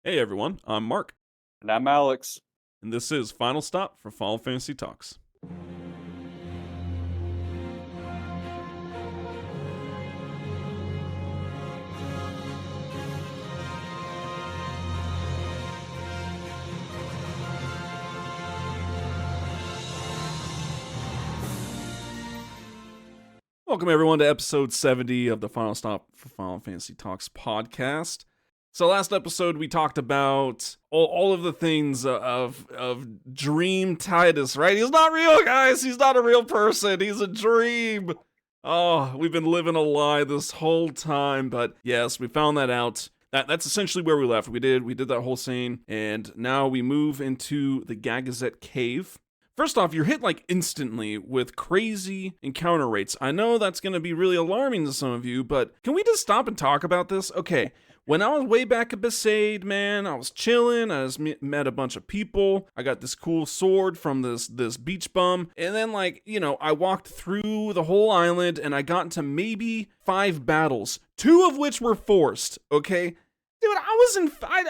Hey everyone, I'm Mark, And I'm Alex. and this is Final Stop for Final Fantasy Talks. Welcome everyone to episode 70 of the Final Stop for Final Fantasy Talks podcast. So last episode we talked about all of the things of Dream Tidus, right? He's not real, guys. He's not a real person. He's a dream. Oh, we've been living a lie this whole time, but yes, we found that out. That's essentially where we left. We did that whole scene, and now we move into the Gagazet cave. First off, you're hit like instantly with crazy encounter rates. I know that's going to be really alarming to some of you, but can we just stop and talk about this? Okay, when I was way back at Besaid, man, I was chilling. I just met a bunch of people. I got this cool sword from this beach bum. And then, I walked through the whole island and I got into maybe 5 battles, 2 of which were forced, okay? Dude,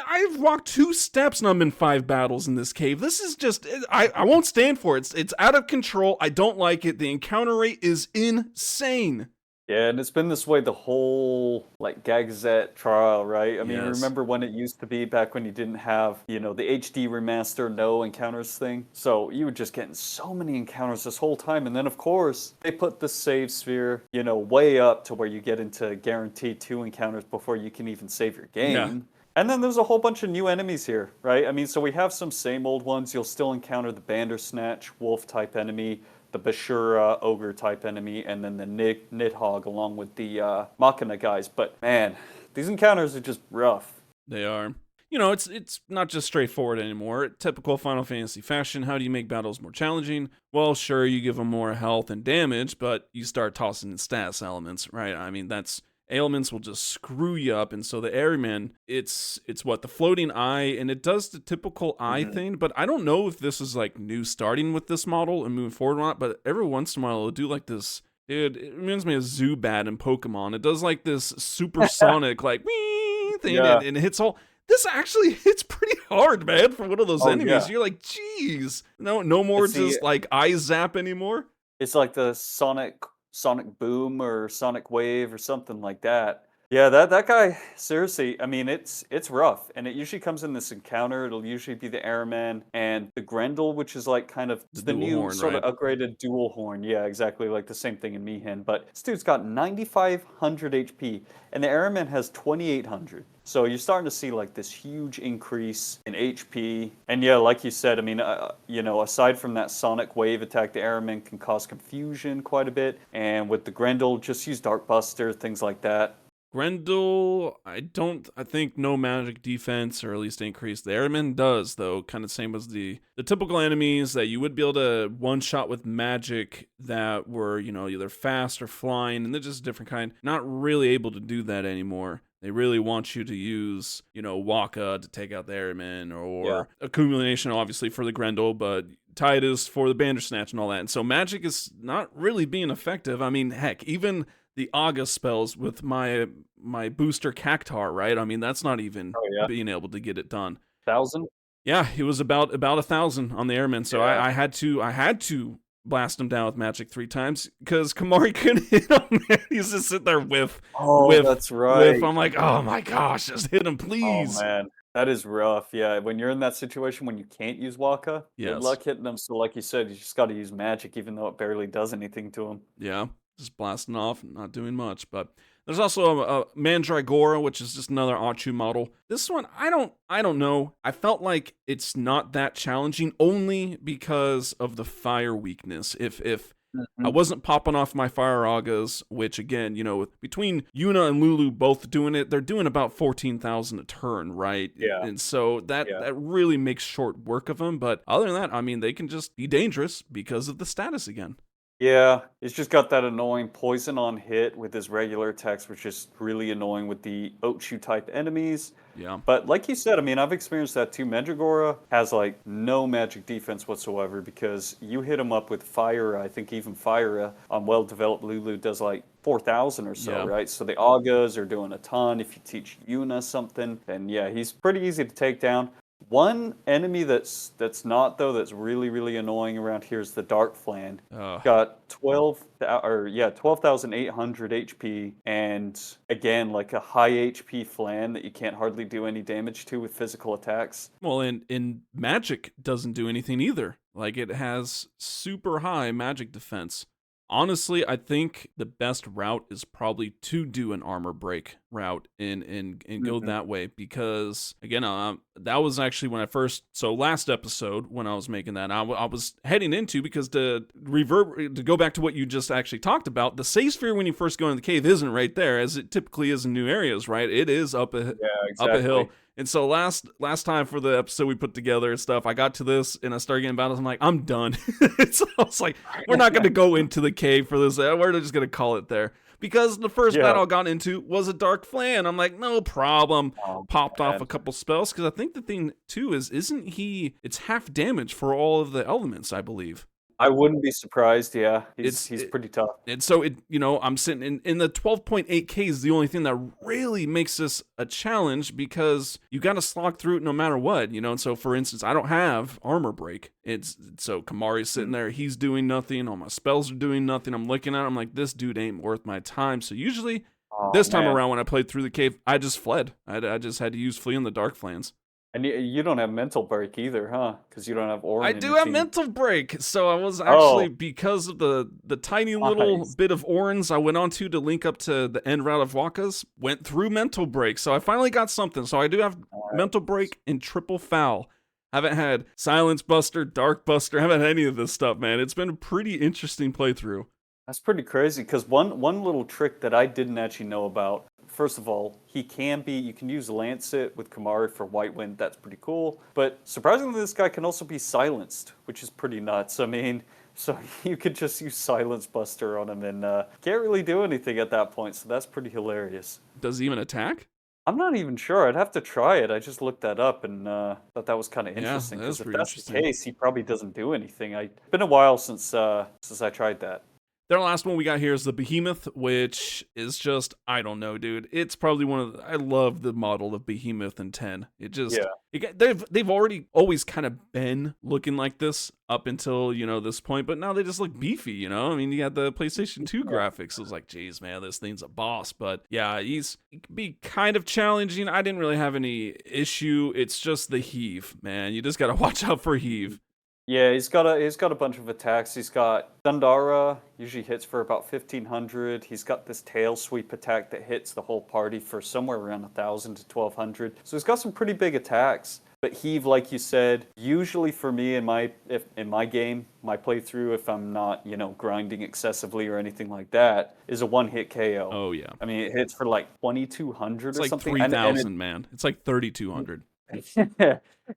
I've walked 2 steps and I'm in 5 battles in this cave. This is just, I won't stand for it. It's out of control. I don't like it. The encounter rate is insane. Yeah, and it's been this way the whole Gagazet trial, right? I mean, Yes. remember when it used to be back when you didn't have, the HD remaster no encounters thing? So you were just getting so many encounters this whole time, and then of course they put the save sphere, way up to where you get into guaranteed 2 encounters before you can even save your game. Yeah. And then there's a whole bunch of new enemies here, right? I mean, so we have some same old ones. You'll still encounter the Bandersnatch wolf type enemy, the Bashura ogre type enemy, and then the Nidhogg along with the Machina guys. But man, these encounters are just rough. They are. It's not just straightforward anymore. Typical Final Fantasy fashion, how do you make battles more challenging? Well, sure, you give them more health and damage, but you start tossing in status elements, right? I mean, ailments will just screw you up, and so the Airyman, it's what, the floating eye, and it does the typical eye thing, but I don't know if this is like new starting with this model and moving forward or not, but every once in a while it'll do like this, dude, it reminds me of Zubat in Pokemon. It does like this supersonic like wee thing, Yeah. and it hits all. This actually hits pretty hard, man, for one of those enemies. Yeah. You're like, geez, no more just like eye zap anymore. It's like the Sonic Boom or Sonic Wave or something like that. Yeah, that guy, seriously, I mean, it's rough. And it usually comes in this encounter. It'll usually be the Airman and the Grendel, which is like kind of the dual new horn, sort right? of upgraded dual horn. Yeah, exactly, like the same thing in Mihin. But this dude's got 9,500 HP, and the Airman has 2,800. So you're starting to see like this huge increase in HP. And yeah, like you said, I mean, aside from that Sonic Wave attack, the Airman can cause confusion quite a bit. And with the Grendel, just use Dark Buster, things like that. Grendel, I think no magic defense, or at least increase. The Airman does, though, kind of same as the typical enemies that you would be able to one-shot with magic that were, either fast or flying, and they're just a different kind. Not really able to do that anymore. They really want you to use, Waka to take out the Airman, or Accumulation, obviously, for the Grendel, but Tidus for the Bandersnatch and all that. And so magic is not really being effective. I mean, heck, even the August spells with my booster Cactar, right? I mean, that's not even being able to get it done. 1,000? Yeah, it was about 1,000 on the Airman, so I had to blast him down with magic 3 times because Kamari couldn't hit him. He's just sitting there with. That's right. I'm like, oh my gosh, just hit him, please. Oh man, that is rough. Yeah, when you're in that situation when you can't use Waka, good luck hitting them. So like you said, you just got to use magic, even though it barely does anything to them. Yeah, just blasting off, not doing much. But there's also a Mandragora, which is just another Achu model. This one, I don't know. I felt like it's not that challenging, only because of the fire weakness. If I wasn't popping off my fire Agas, which again, between Yuna and Lulu both doing it, they're doing about 14,000 a turn, right? Yeah. And so that really makes short work of them. But other than that, I mean, they can just be dangerous because of the status again. Yeah, it's just got that annoying poison on hit with his regular attacks, which is really annoying with the Ochu type enemies. Yeah. But like you said, I mean, I've experienced that too. Mandragora has like no magic defense whatsoever because you hit him up with Fire. I think even Fire on well-developed Lulu does like 4,000 or so, Yeah. right? So the Agas are doing a ton. If you teach Yuna something, then yeah, he's pretty easy to take down. One enemy that's not though that's really really annoying around here is the Dark Flan. Got 12,800 HP, and again like a high HP Flan that you can't hardly do any damage to with physical attacks. Well, and magic doesn't do anything either. Like, it has super high magic defense. Honestly, I think the best route is probably to do an armor break route and go that way, because again, that was actually when I first, so last episode when I was making that, I was heading into, because to go back to what you just actually talked about, the save sphere when you first go into the cave isn't right there as it typically is in new areas, right? It is up a hill. And so last time for the episode we put together and stuff, I got to this and I started getting battles. I'm like, I'm done. So I was like, we're not going to go into the cave for this. We're just going to call it there. Because the first battle I got into was a Dark Flan. I'm like, no problem. Popped off a couple spells. Because I think the thing, too, it's half damage for all of the elements, I believe. I wouldn't be surprised. Yeah, he's pretty tough. And so I'm sitting in the 12.8K is the only thing that really makes this a challenge, because you got to slog through it no matter what, And so, for instance, I don't have armor break. So Kamari's sitting there, he's doing nothing. All my spells are doing nothing. I'm looking at him, I'm like, this dude ain't worth my time. So usually this time around when I played through the cave, I just fled. I just had to use Flee in the Dark Flans. And you don't have mental break either, huh? Because you don't have Orin. I do have mental break. So I was actually, because of the tiny little bit of Orins I went on to link up to the end route of Waka's, went through mental break. So I finally got something. So I do have mental break and triple foul. Haven't had Silence Buster, Dark Buster. Haven't had any of this stuff, man. It's been a pretty interesting playthrough. That's pretty crazy, because one little trick that I didn't actually know about. First of all, you can use Lancet with Kamari for White Wind. That's pretty cool. But surprisingly, this guy can also be silenced, which is pretty nuts. I mean, so you could just use Silence Buster on him and can't really do anything at that point. So that's pretty hilarious. Does he even attack? I'm not even sure. I'd have to try it. I just looked that up and thought that was kind of interesting. Because if that's the case, he probably doesn't do anything. It's been a while since I tried that. The last one we got here is the Behemoth, which is just, I don't know, dude. It's probably I love the model of Behemoth in 10. It just, they've already always kind of been looking like this up until, this point, but now they just look beefy, I mean, you got the PlayStation 2 graphics. It was like, geez, man, this thing's a boss. But yeah, he can be kind of challenging. I didn't really have any issue. It's just the heave, man. You just got to watch out for heave. Yeah, he's got a bunch of attacks. He's got Dundara, usually hits for about 1,500. He's got this tail sweep attack that hits the whole party for somewhere around 1,000 to 1,200. So he's got some pretty big attacks. But heave, like you said, usually for me in my game, my playthrough, if I'm not grinding excessively or anything like that, is a one-hit KO. Oh yeah. I mean, it hits for like 2,200 or something. It's like 3,000, man. It's like 3,200.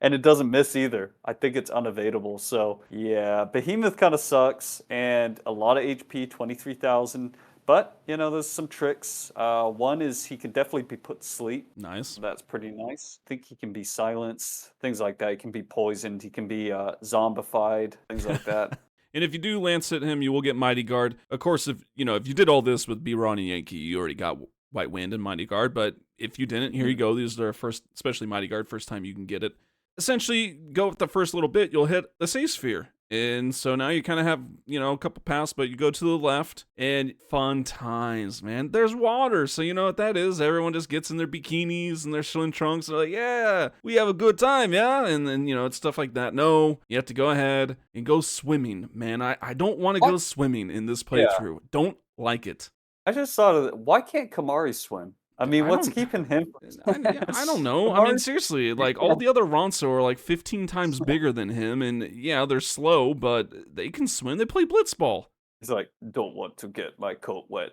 And it doesn't miss either. I think it's unevadable. So yeah, Behemoth kind of sucks, and a lot of HP, 23,000. But there's some tricks. One is he can definitely be put to sleep. Nice. So that's pretty nice. I think he can be silenced, things like that. He can be poisoned. He can be zombified, things like that. And if you do lance at him, you will get Mighty Guard. Of course, if you did all this with B-Ron and Yankee, you already got White Wind and Mighty Guard. But if you didn't, here you go. These are first, especially Mighty Guard, first time you can get it. Essentially, go with the first little bit, you'll hit the save sphere. And so now you kind of have, a couple paths, but you go to the left, and fun times, man. There's water, so you know what that is. Everyone just gets in their bikinis and their swim trunks, and they're like, yeah, we have a good time, yeah? And then, it's stuff like that. No, you have to go ahead and go swimming, man. I don't want to go swimming in this playthrough. Yeah. Don't like it. I just thought of it. Why can't Kamari swim? I mean, what's keeping him? I don't know. I mean, seriously, like all the other Ronso are like 15 times bigger than him, and yeah, they're slow, but they can swim. They play blitzball. He's like, don't want to get my coat wet.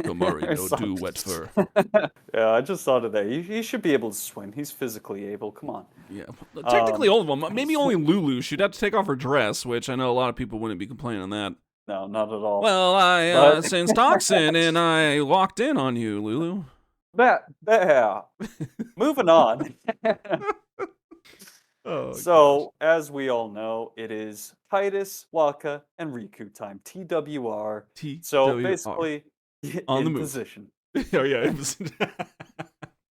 Kamari, no do wet fur. Yeah, I just thought of that. He should be able to swim. He's physically able. Come on. Yeah, technically all of them. Maybe only Lulu. She'd have to take off her dress, which I know a lot of people wouldn't be complaining on that. No, not at all. Well, I sensed toxin, and I walked in on you, Lulu. Yeah. Moving on. So, as we all know, it is Tidus, Waka, and Riku time. TWR. So basically, On the In move. position. Oh, yeah. It was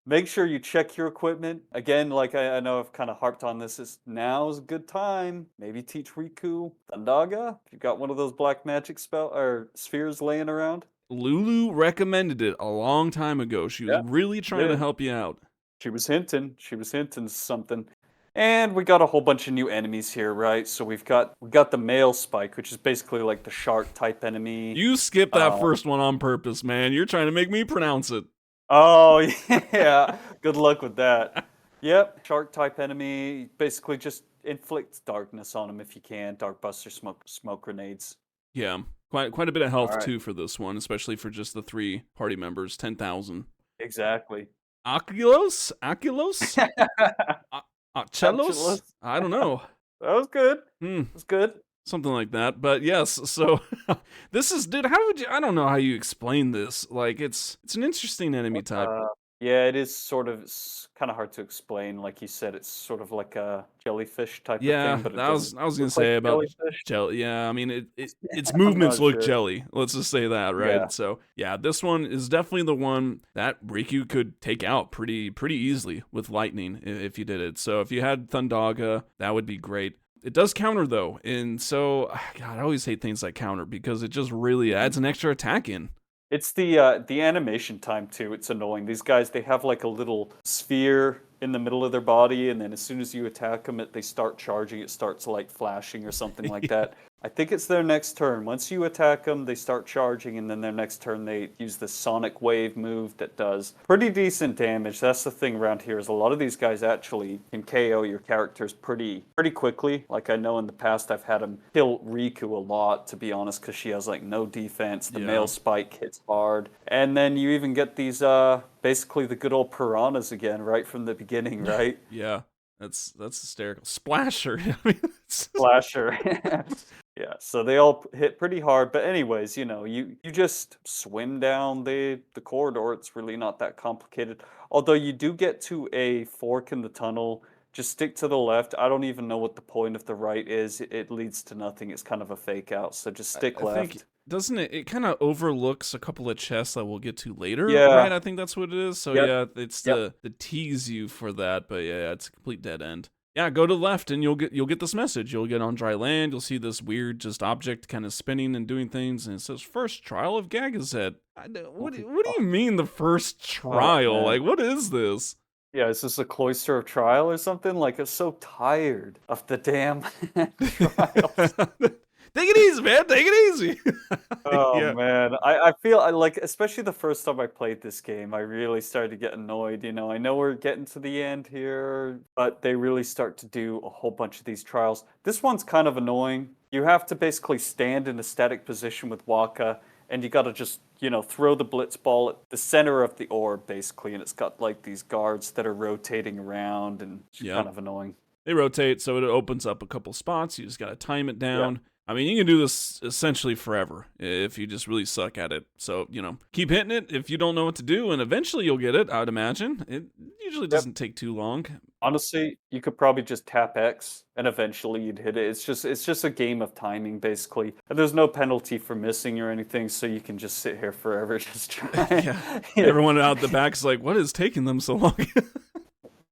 Make sure you check your equipment. Again, like I know I've kind of harped on this, is now's a good time. Maybe teach Riku Thundaga if you've got one of those black magic spell or spheres laying around. Lulu recommended it a long time ago. She was Yeah, really she trying to did. help you out. She was hinting. She was hinting something. And we got a whole bunch of new enemies here, right? So we got the male spike, which is basically like the shark type enemy. You skipped that Uh, first one on purpose, man. You're trying to make me pronounce it. oh yeah, good luck with that. Yep, shark type enemy. Basically, just inflict darkness on them if you can. Dark buster, smoke grenades. Yeah, quite a bit of All health right, too for this one, especially for just the 3 party members. 10,000. exactly. Aculos, Achelos. Angelus. I don't know. That was good. Hmm. That was good. Something like that. But yes, so this is, dude, how would you, I don't know how you explain this. Like it's an interesting enemy type. Uh, yeah, it is sort of. It's kind of hard to explain. Like you said, it's sort of like a jellyfish type of Yeah, thing, but it that doesn't was I was gonna look like say a about jellyfish. jelly. Yeah, I mean its I'm movements not look sure. jelly. Let's just say that, Yeah. right? So yeah, this one is definitely the one that Riku could take out pretty easily with lightning if you did it. So if you had Thundaga, that would be great. It does counter though, and so God, I always hate things like counter because it just really adds an extra attack in. It's the animation time too. It's annoying. These guys, they have like a little sphere in the middle of their body, and then as soon as you attack them, they start charging. It starts like flashing or something like that. I think it's their next turn. Once you attack them, they start charging, and then their next turn they use the sonic wave move that does pretty decent damage. That's the thing around here is a lot of these guys actually can KO your characters pretty quickly. Like I know in the past I've had them kill Riku a lot, to be honest, because she has like no defense. The Yeah. male spike hits hard, and then you even get these basically the good old piranhas again right from the beginning, right? Yeah, that's hysterical. Splasher. I mean, Slasher. Yeah, so they all hit pretty hard, but anyways, you just swim down the corridor. It's really not that complicated. Although you do get to a fork in the tunnel, just stick to the left. I don't even know what the point of the right is. It leads to nothing. It's kind of a fake out. So just stick I think left. doesn't it? It kind of overlooks a couple of chests that we'll get to later, Yeah. right? I think that's what it is. So Yep. yeah, it's Yep. the tease you for that, but yeah, it's a complete dead end. Yeah, go to the left and you'll get this message. You'll get on dry land. You'll see this weird just object kind of spinning and doing things, and it says first trial of Gagazet. What do you mean the first trial? Man. Like what is this? Yeah, is this a cloister of trial or something? Like, I'm so tired of the damn trials. Take it easy, man. Take it easy. Oh Yeah. man, I feel like, especially the first time I played this game, I really started to get annoyed. I know we're getting to the end here, but they really start to do a whole bunch of these trials. This one's kind of annoying. You have to basically stand in a static position with Waka, and you got to just, throw the blitz ball at the center of the orb, basically, and it's got like these guards that are rotating around, and it's Yeah. kind of annoying. They rotate, so it opens up a couple spots. You just got to time it down. Yeah. I mean, you can do this essentially forever if you just really suck at it. So, keep hitting it if you don't know what to do, and eventually you'll get it, I would imagine. It usually doesn't take too long. Honestly, you could probably just tap X and eventually you'd hit it. It's just a game of timing, basically. And there's no penalty for missing or anything, so you can just sit here forever just trying. Yeah. Everyone out the back is like, what is taking them so long?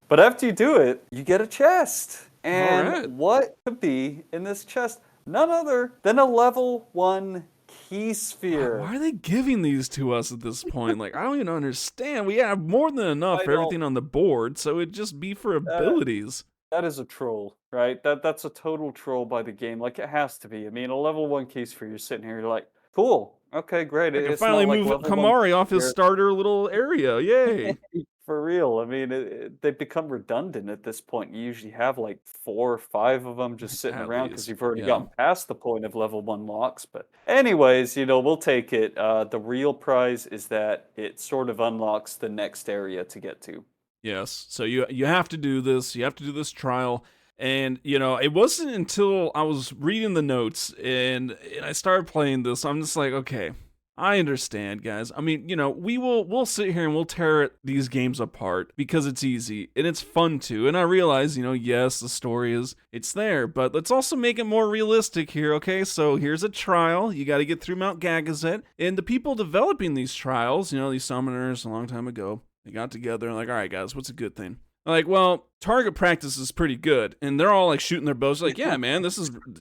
But after you do it, you get a chest. And Alright. what could be in this chest? None other than a level 1 key sphere. Why are they giving these to us at this point? Like, I don't even understand. We have more than enough I for don't- everything on the board, so it'd just be for abilities. That is a troll, right? That's a total troll by the game. Like, it has to be. I mean, a level 1 key sphere, you're sitting here, you're like, cool. Okay, great. I can It's not finally like move level 1 Kamari off his sphere. starter little area. Yay. For real. I mean, they've become redundant at this point. You usually have like 4 or 5 of them just sitting At around least, because you've already yeah. gotten past the point of level 1 locks. But anyways, we'll take it. The real prize is that it sort of unlocks the next area to get to. Yes. So you have to do this. You have to do this trial. And, it wasn't until I was reading the notes and I started playing this, I'm just like, okay, I understand, guys. I mean, we'll sit here and we'll tear these games apart because it's easy and it's fun too. And I realize, yes, the story it's there, but let's also make it more realistic here, okay? So here's a trial. You got to get through Mount Gagazet, and the people developing these trials, these summoners a long time ago, they got together and like, all right, guys, what's a good thing? Like, well, target practice is pretty good. And they're all like shooting their bows like, yeah, man,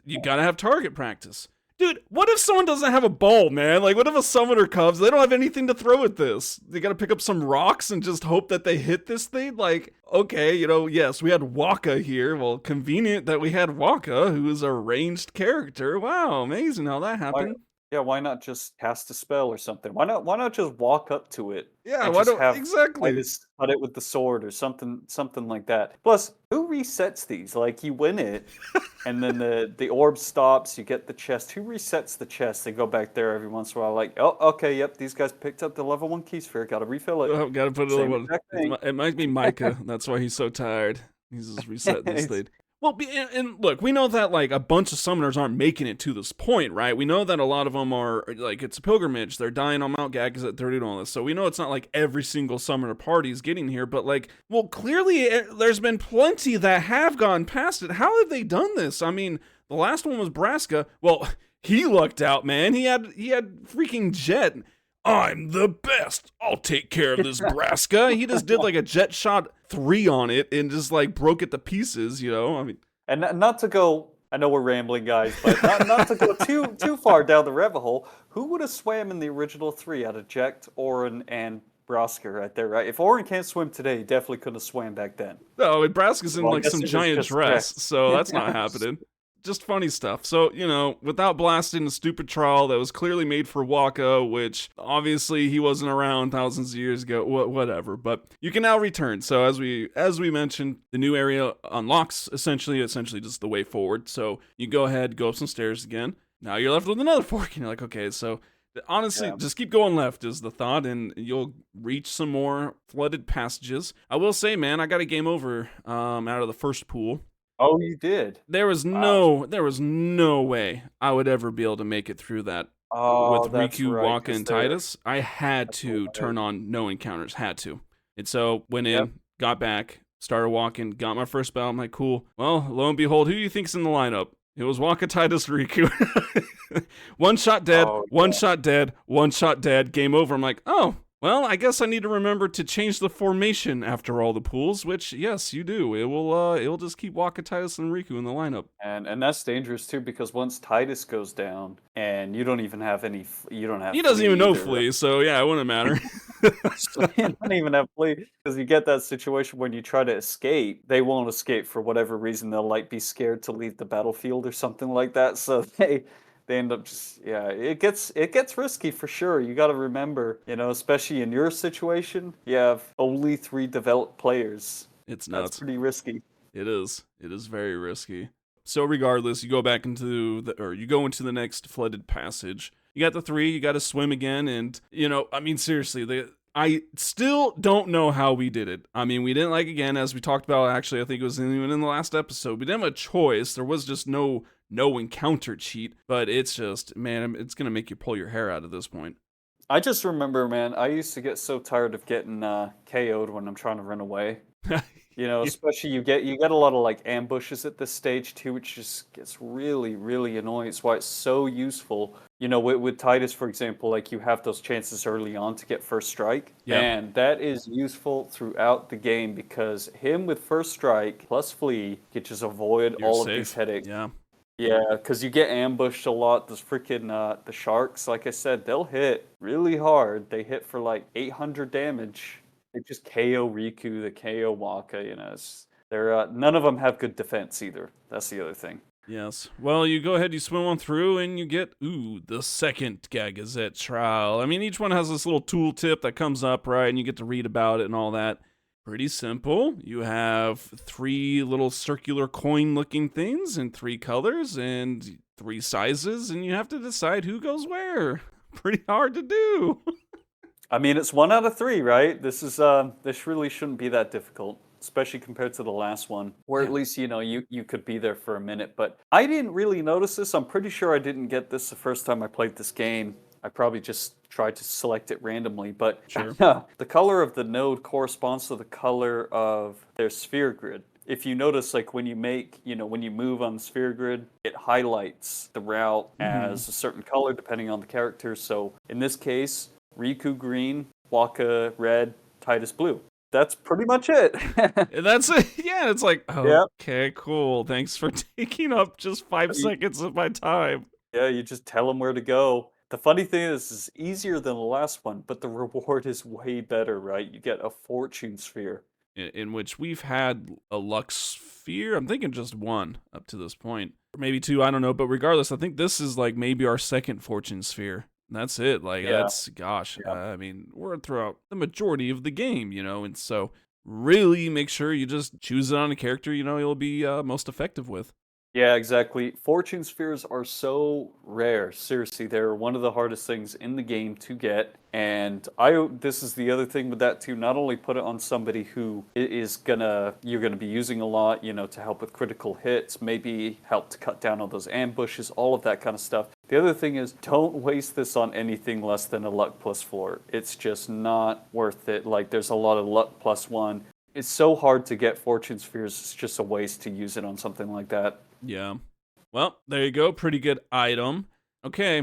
you got to have target practice. Dude, what if someone doesn't have a bow, man? Like, what if a summoner comes? They don't have anything to throw at this. They got to pick up some rocks and just hope that they hit this thing? Like, okay, yes, we had Waka here. Well, convenient that we had Waka, who is a ranged character. Wow, amazing how that happened. Why not just cast a spell or something? Why not just walk up to it? Yeah, and why just don't have exactly? Tidus cut it with the sword or something like that. Plus, who resets these? Like, you win it, and then the orb stops. You get the chest. Who resets the chest? They go back there every once in a while. Like, oh, okay, yep, these guys picked up the level 1 key sphere. Got to refill it. Oh, got to put another one. It might be Micah. That's why he's so tired. He's just resetting this thing. Well, and look, we know that, like, a bunch of summoners aren't making it to this point, right? We know that a lot of them are, like, it's a pilgrimage. They're dying on Mount Gagazet, they're doing all this. So we know it's not like every single summoner party is getting here, but, like, well, clearly there's been plenty that have gone past it. How have they done this? I mean, the last one was Braska. Well, he lucked out, man. He had freaking Jet. I'm the best. I'll take care of this Braska. He just did like a jet shot 3 on it and just like broke it to pieces, I mean, and not to go. I know we're rambling, guys, but not to go too far down the rabbit hole. Who would have swam in the original 3 out of Jekt, Orin, and Braska right there, right? If Orin can't swim today, he definitely couldn't have swam back then. No, and Braska's in like some giant dress, so that's not happening. Just funny stuff. So, without blasting a stupid trial that was clearly made for Waka, which obviously he wasn't around thousands of years ago, whatever. But you can now return. So as we mentioned, the new area unlocks essentially just the way forward. So you go ahead, go up some stairs again. Now you're left with another fork, and you're like, okay, so honestly, just keep going left is the thought, and you'll reach some more flooded passages. I will say, man, I got a game over out of the first pool. Oh, you did? There was no way I would ever be able to make it through that with Riku, Waka, and Tidus. I had to turn on no encounters, had to. And so went in, got back, started walking, got my first battle. I'm like, cool. Well, lo and behold, who do you think's in the lineup? It was Waka, Tidus, Riku. One shot dead, one shot dead, one shot dead, game over. I'm like, oh, well, I guess I need to remember to change the formation after all the pools, which, yes, you do. It'll just keep Waka, Tidus, and Riku in the lineup. And that's dangerous, too, because once Tidus goes down, and you don't even have any, you don't have He doesn't even know either, flee, so yeah, it wouldn't matter. So you don't even have flee, because you get that situation when you try to escape, they won't escape for whatever reason. They'll, like, be scared to leave the battlefield or something like that, so they end up just, it gets risky for sure. You got to remember, especially in your situation, you have only 3 developed players. It's nuts. That's pretty risky. It is very risky. So regardless, you go back into you go into the next flooded passage. You got the 3, you got to swim again, and I mean, seriously, I still don't know how we did it. I mean, we didn't, like, again, as we talked about, actually, I think it was even in the last episode, we didn't have a choice. There was just no encounter cheat, but it's just, man, it's gonna make you pull your hair out at this point. I just remember, man, I used to get so tired of getting KO'd when I'm trying to run away. Especially you get a lot of like ambushes at this stage too, which just gets really, really annoying. It's why it's so useful. With Tidus, for example, like you have those chances early on to get first strike. Yep. And that is useful throughout the game because him with first strike plus flee can just avoid all of these headaches. Yeah. Yeah, because you get ambushed a lot. Those freaking the sharks, like I said, they'll hit really hard. They hit for like 800 damage. They just KO Riku, they KO Waka. They're none of them have good defense either. That's the other thing. Yes. Well, you go ahead, you swim on through, and you get the second Gagazet trial. I mean, each one has this little tooltip that comes up, right, and you get to read about it and all that. Pretty simple. You have 3 little circular coin-looking things in 3 colors and 3 sizes, and you have to decide who goes where. Pretty hard to do. I mean, it's 1 out of 3, right? This really shouldn't be that difficult, especially compared to the last one, where at least you could be there for a minute. But I didn't really notice this. I'm pretty sure I didn't get this the first time I played this game. I probably just try to select it randomly. But Sure. the color of the node corresponds to the color of their sphere grid. If you notice, like when you when you move on the sphere grid, it highlights the route as a certain color depending on the character. So in this case, Riku green, Waka red, Tidus blue. That's pretty much it. That's it. Yeah, it's like, Yep. okay, cool. Thanks for taking up just 5 seconds of my time. Yeah, you just tell them where to go. The funny thing is, it's easier than the last one, but the reward is way better, right? You get a fortune sphere. In which we've had a luck sphere. I'm thinking just one up to this point. Or maybe two, I don't know. But regardless, I think this is like maybe our second fortune sphere. And that's it. Like, that's, gosh, I mean, we're throughout the majority of the game, and so really make sure you just choose it on a character, you'll be most effective with. Yeah, exactly. Fortune spheres are so rare. Seriously, they're one of the hardest things in the game to get. And this is the other thing with that too. Not only put it on somebody who you're gonna be using a lot, to help with critical hits, maybe help to cut down on those ambushes, all of that kind of stuff. The other thing is, don't waste this on anything less than a luck plus floor. It's just not worth it. Like, there's a lot of luck plus one. It's so hard to get fortune spheres. It's just a waste to use it on something like that. Yeah. Well, there you go. Pretty good item. Okay.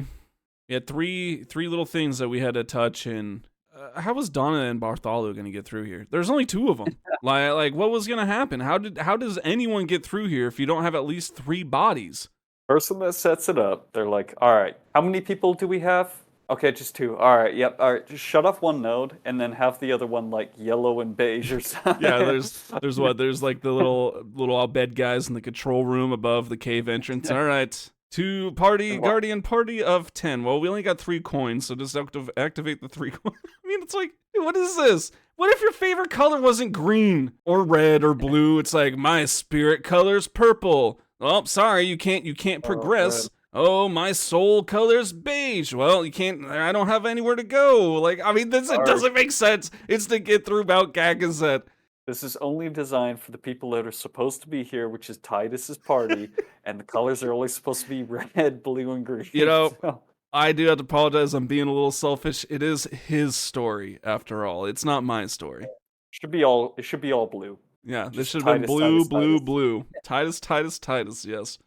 We had three little things that we had to touch, and how was Donna and Bartholo going to get through here? There's only two of them. like what was going to happen? How does anyone get through here if you don't have at least 3 bodies? Person that sets it up, they're like, all right, how many people do we have? Okay, just 2. All right, yep. All right, just shut off one node and then have the other one like yellow and beige or something. Yeah, there's what? There's like the little bed guys in the control room above the cave entrance. All right. Guardian party of 10. Well, we only got 3 coins, so just activate the 3 coins. I mean, it's like, what is this? What if your favorite color wasn't green or red or blue? It's like, my spirit color's purple. Oh, sorry, you can't progress. Oh, my soul color's beige. Well, you can't, I don't have anywhere to go. Like, I mean, it doesn't make sense. It's to get through Mount Gagazet. This is only designed for the people that are supposed to be here, which is Tidus's party, and the colors are only supposed to be red, blue, and green. So. I do have to apologize. I'm being a little selfish. It is his story, after all. It's not my story. It should be all blue. Yeah, this should have been blue, blue. Tidus, yes.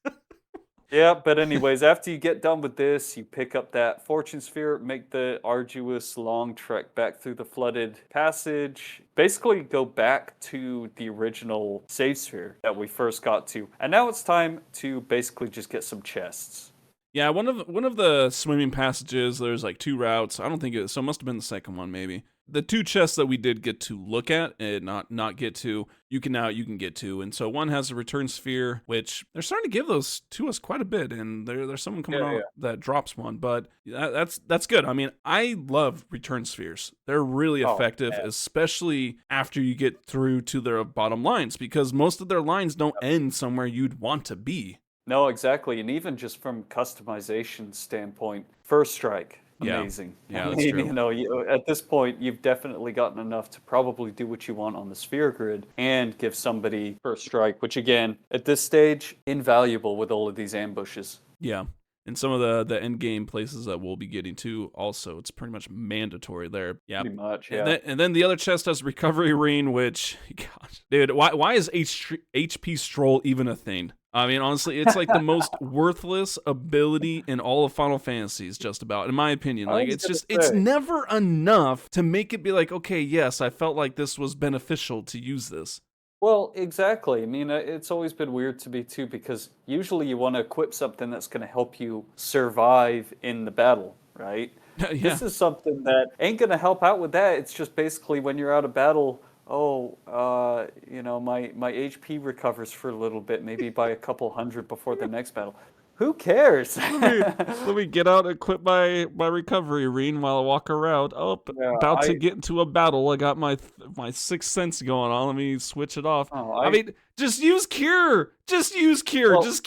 Yeah, but anyways, after you get done with this, you pick up that fortune sphere, make the arduous long trek back through the flooded passage, basically go back to the original save sphere that we first got to. And now it's time to basically just get some chests. Yeah, one of the swimming passages, there's like 2 routes. I don't think it must have been the second one maybe. The 2 chests that we did get to look at and not get to, you can get to. And so one has a return sphere, which they're starting to give those to us quite a bit, and there's someone coming out that drops one, but that's good. I mean, I love return spheres. They're really effective, especially after you get through to their bottom lines, because most of their lines don't end somewhere you'd want to be. No, exactly. And even just from customization standpoint, First Strike, amazing. Yeah, that's true. At this point, you've definitely gotten enough to probably do what you want on the sphere grid and give somebody First Strike, which again, at this stage, invaluable with all of these ambushes. Yeah. And some of the end game places that we'll be getting to also, it's pretty much mandatory there. Yeah. Pretty much, yeah. And then the other chest has Recovery Ring, which, gosh, dude, why is HP Stroll even a thing? I mean, honestly, it's like the most worthless ability in all of Final Fantasies, just about, in my opinion. Like, it's never enough to make it be like, okay, yes, I felt like this was beneficial to use this. Well, exactly. I mean, it's always been weird to me, too, because usually you want to equip something that's going to help you survive in the battle, right? Yeah. This is something that ain't going to help out with that. It's just basically when you're out of battle, my HP recovers for a little bit, maybe by a couple hundred before the next battle. Who cares? let me get out and equip my recovery ring while I walk around. About to get into a battle. I got my sixth sense going on. Let me switch it off. I mean, just use cure. Just use cure. Well, just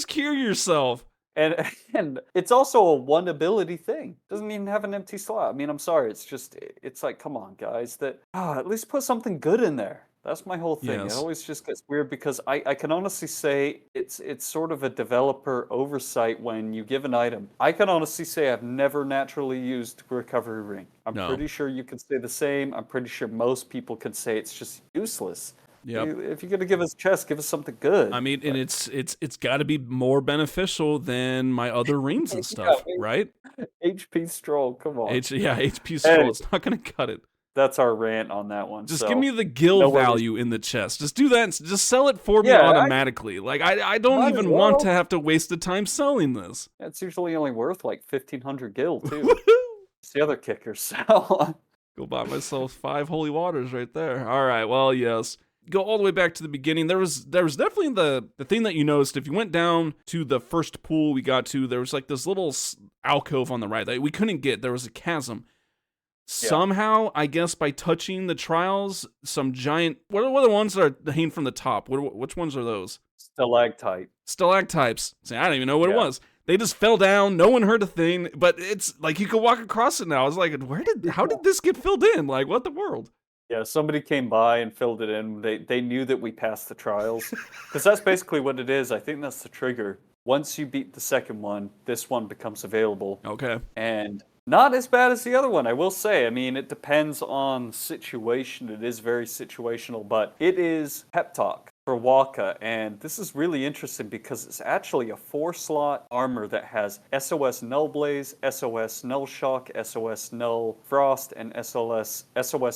cure yourself. And it's also a one ability thing. Doesn't even have an empty slot. I mean, I'm sorry. It's like, come on, guys. At least put something good in there. That's my whole thing. It Yes. always just gets weird because I can honestly say it's sort of a developer oversight when you give an item. I can honestly say I've never naturally used recovery ring. I'm No. pretty sure you can say the same. I'm pretty sure most people can say it's just useless. Yep. If you're gonna give us chest, give us something good. I mean, and it's got to be more beneficial than my other rings and Yeah, stuff, right? HP Stroll, come on. HP scroll. Hey, It's not gonna cut it. that's our rant on that one. Just give So me the gil no worries. value in the chest. Just do that. And just sell it for me Yeah, automatically. Like I don't might as even want well. to have to waste the time selling this. It's usually only worth like 1,500 gil too. Woohoo! It's the other kicker. So Go buy myself 5 holy waters right there. All right. Well, yes. Go all the way back to the beginning. There was definitely the thing that you noticed. If you went down to the first pool we got to, there was like this little alcove on the right that we couldn't get. There was a chasm. Yeah. Somehow, I guess by touching the trials, some giant. What are the ones that are hanging from the top? Which ones are those? stalactite. Stalactites. See, I don't even know what it Yeah. was. They just fell down. No one heard a thing. But it's like you could walk across it now. I was like, how did this get filled in? Like, what the world? Yeah, somebody came by and filled it in. They knew that we passed the trials because that's basically what it is. I think that's the trigger. Once you beat the second one, this one becomes available. Okay. And not as bad as the other one, I will say. I mean, it depends on situation. It is very situational, but it is Pep Talk for Waka. And this is really interesting because it's actually a 4-slot armor that has SOS Null Blaze, SOS Null Shock, SOS Null Frost, and SOS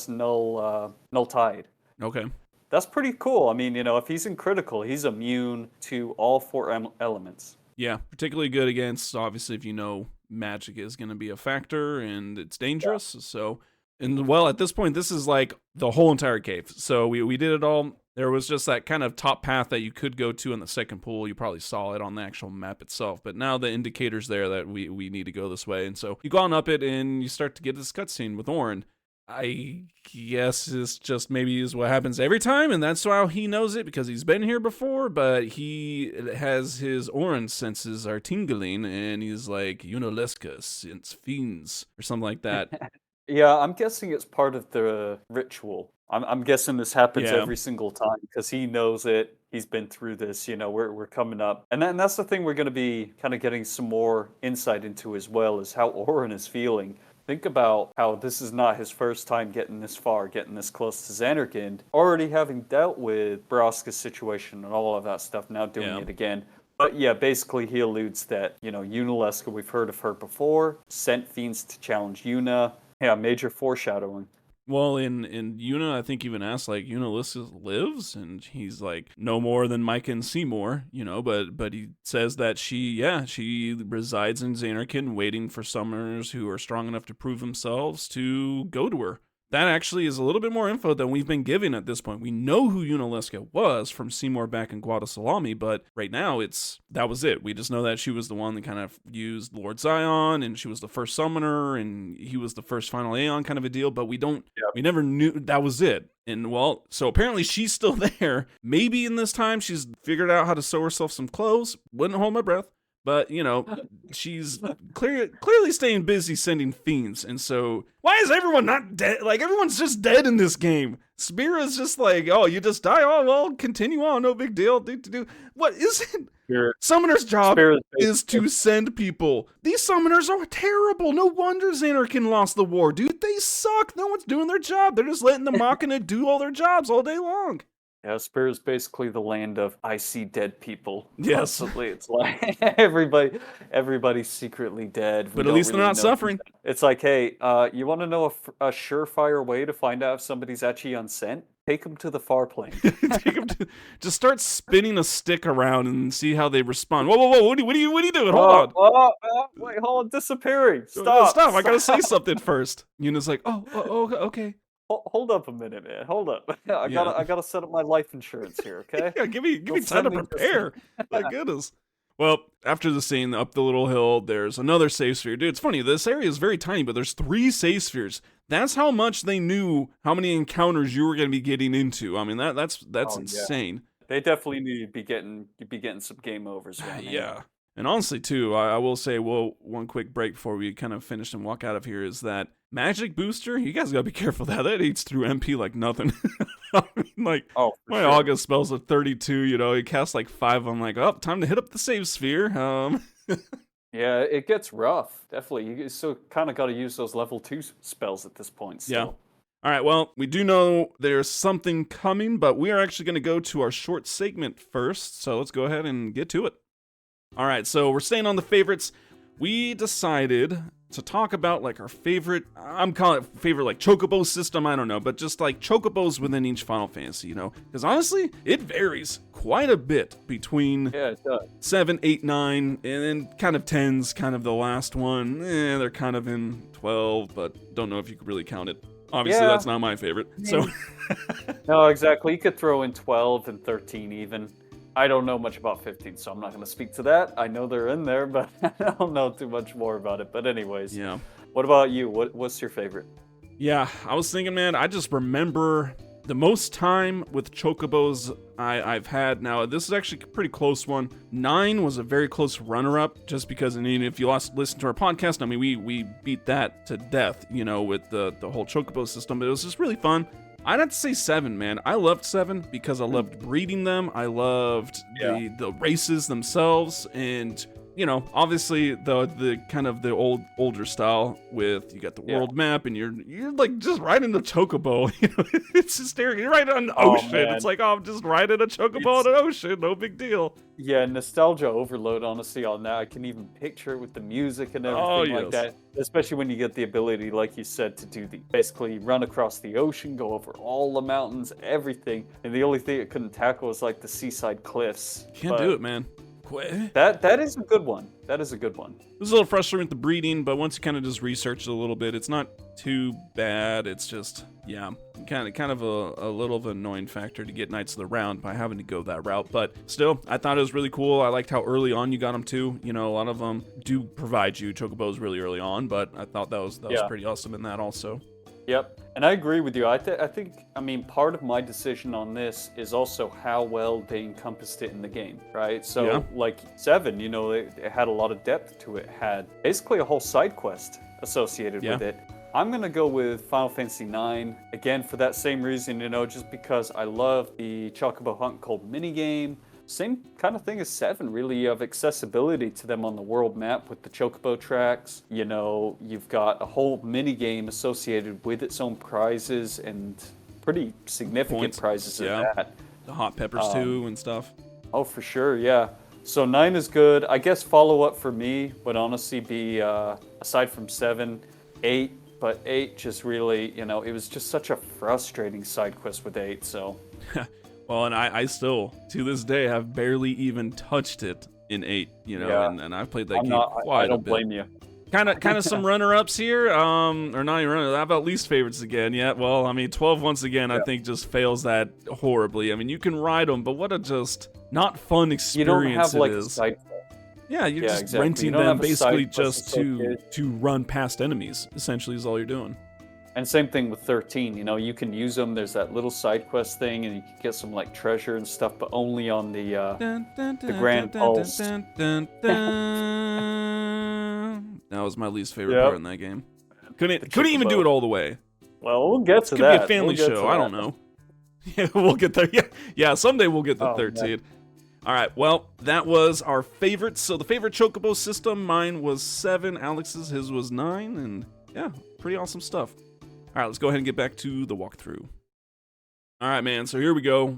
Null Tide. Okay. That's pretty cool. I mean, if he's in critical, he's immune to all 4 elements. Yeah, particularly good against, obviously, if you know magic is going to be a factor and it's dangerous. Yeah. So, and well, at this point, this is like the whole entire cave. So we did it all. There was just that kind of top path that you could go to in the second pool. You probably saw it on the actual map itself. But now the indicator's there that we need to go this way. And so you go on up it and you start to get this cutscene with Orin. I guess it's just maybe is what happens every time, and that's how he knows it because he's been here before, but he has his orange senses are tingling, and he's like, Unalesca, since fiends, or something like that. Yeah, I'm guessing it's part of the ritual. I'm guessing this happens every single time because he knows it. He's been through this, we're coming up. And that's the thing we're going to be kind of getting some more insight into as well, is how Orin is feeling. Think about how this is not his first time getting this far, getting this close to Zanarkand, already having dealt with Braska's situation and all of that stuff, now doing it again. But yeah, basically he alludes that, Unalesca, we've heard of her before, sent fiends to challenge Yuna. Yeah, major foreshadowing. Well, in Yuna, I think even asked, like, Unalesca lives? And he's like, no more than Micah and Seymour, but he says that she resides in Zanarkand waiting for summoners who are strong enough to prove themselves to go to her. That actually is a little bit more info than we've been given at this point. We know who Unalesca was from Seymour back in Guadasalami, but right now that was it. We just know that she was the one that kind of used Lord Zion, and she was the first summoner, and he was the first final Aeon kind of a deal, but we never knew that was it. And well, so apparently she's still there. Maybe in this time she's figured out how to sew herself some clothes. Wouldn't hold my breath. But, she's clearly staying busy sending fiends. And so, why is everyone not dead? Like, everyone's just dead in this game. Spira's just like, oh, you just die? Oh, well, continue on. No big deal. What is it? Summoner's job is to send people. These summoners are terrible. No wonder Zanarkand lost the war. Dude, they suck. No one's doing their job. They're just letting the Machina do all their jobs all day long. Yeah, Spear is basically the land of I see dead people. Yes. Constantly. It's like everybody's secretly dead. But at least they're not suffering. It's like, hey, you want to know a surefire way to find out if somebody's actually unsent? Take them to the far plane. Just start spinning a stick around and see how they respond. Whoa! What are you doing? Hold on. Wait, hold on. Disappearing. Stop. I gotta say something first. Yuna's like, oh, okay. Hold up a minute, man. Hold up. I gotta set up my life insurance here, okay? Yeah, give me time to prepare. My goodness. Well, after the scene up the little hill, there's another save sphere. Dude, it's funny. This area is very tiny, but there's 3 save spheres. That's how much they knew how many encounters you were going to be getting into. I mean, that's insane. Yeah. They definitely need to be getting some game overs. Yeah. And honestly, too, I will say, one quick break before we kind of finish and walk out of here is that Magic booster, you guys gotta be careful. That eats through MP like nothing. I mean, like, Oh, for my sure. August spells at 32, you know, he casts like 5. I'm like, oh, time to hit up the save sphere. Yeah, it gets rough. Definitely. You so kind of got to use those level 2 spells at this point Yeah. still. All right, well, we do know there's something coming, but we are actually going to go to our short segment first, so let's go ahead and get to it. All right, so we're staying on the favorites. We decided to talk about like our favorite, I'm calling it favorite like chocobo system, I don't know, but just like chocobos within each Final Fantasy, you know? Because honestly, it varies quite a bit between Yeah, it does. 7, 8, 9, and then kind of 10's kind of the last one. They're kind of in 12, but don't know if you could really count it. Obviously, Yeah. that's not my favorite. So, No, exactly. You could throw in 12 and 13 even. I don't know much about 15, so I'm not going to speak to that. I know they're in there, but I don't know too much more about it. But anyways, yeah. what about you? What's your favorite? Yeah, I was thinking, man, I just remember the most time with chocobos I've had. Now, this is actually a pretty close one. 9 was a very close runner-up, just because, I mean, if you listen to our podcast, I mean, we beat that to death, you know, with the whole chocobo system. But it was just really fun. I'd have to say 7, man. I loved 7 because I loved breeding them. I loved the races themselves, and you know, obviously the kind of the older style with you got the world map and you're like just riding the chocobo. You know, it's hysterical. You're riding on the ocean. Man. It's like, oh, I'm just riding a chocobo on an ocean. No big deal. Yeah, nostalgia overload, honestly, on that. I can even picture it with the music and everything like that. Especially when you get the ability, like you said, to do basically run across the ocean, go over all the mountains, everything. And the only thing it couldn't tackle was like the seaside cliffs. Can't do it, man. That is a good one. That is a good one. It was a little frustrating with the breeding, but once you kind of just research it a little bit, it's not too bad. It's just, yeah, kind of a little of an annoying factor to get Knights of the Round by having to go that route. But still, I thought it was really cool. I liked how early on you got them too. You know, a lot of them do provide you chocobos really early on, but I thought that was pretty awesome in that also. Yep, and I agree with you. I think, I mean, part of my decision on this is also how well they encompassed it in the game, right? So, like 7, you know, it had a lot of depth to it. Had basically a whole side quest associated with it. I'm going to go with Final Fantasy 9, again, for that same reason, you know, just because I love the Chocobo Hunt Cold minigame. Same kind of thing as 7, really. You have accessibility to them on the world map with the Chocobo tracks. You know, you've got a whole mini game associated with its own prizes and pretty significant prizes at that. The hot peppers too and stuff. Oh, for sure, yeah. So 9 is good. I guess follow-up for me would honestly be, aside from 7, 8. But 8 just really, you know, it was just such a frustrating side quest with 8, so... Well, and I still, to this day, have barely even touched it in 8, you know, and I've played that game quite a bit. I don't blame you. Kind of some runner-ups here, or not even runner. How about least favorites again? Yeah, well, I mean, 12 once again, I think just fails that horribly. I mean, you can ride them, but what a just not fun experience you don't have, like, it is. A side quest. Yeah, you're just exactly. renting them basically just to run past enemies, essentially, is all you're doing. And same thing with 13, you know, you can use them, there's that little side quest thing, and you can get some, like, treasure and stuff, but only on the Grand Pulse. That was my least favorite part in that game. Couldn't even do it all the way. Well, we'll get to that. Could be a family show, I don't know. Yeah, we'll get there. Yeah, someday we'll get to 13. Man. All right, well, that was our favorites. So the favorite chocobo system, mine was 7, Alex's, his was 9, and yeah, pretty awesome stuff. All right, let's go ahead and get back to the walkthrough. All right, man, so here we go.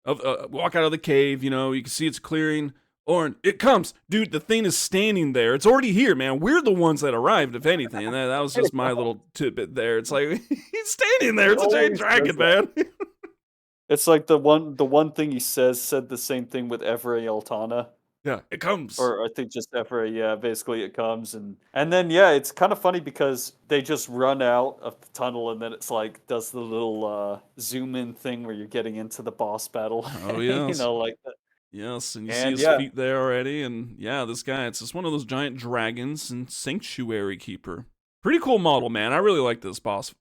Walk out of the cave, you know, you can see it's clearing. Orin, it comes. Dude, the thing is standing there. It's already here, man. We're the ones that arrived, if anything. And that was just my little tidbit there. It's like, he's standing there. It's a giant dragon, man. It's like the one thing he said the same thing with Evere Altana. Yeah, it comes. Or I think just Evere, yeah, basically it comes. And then, yeah, it's kind of funny because they just run out of the tunnel and then it's like, does the little zoom in thing where you're getting into the boss battle. Oh, yes. You know, like that. Yes, and you see his feet there already. And yeah, this guy, it's just one of those giant dragons and Sanctuary Keeper. Pretty cool model, man. I really like this boss.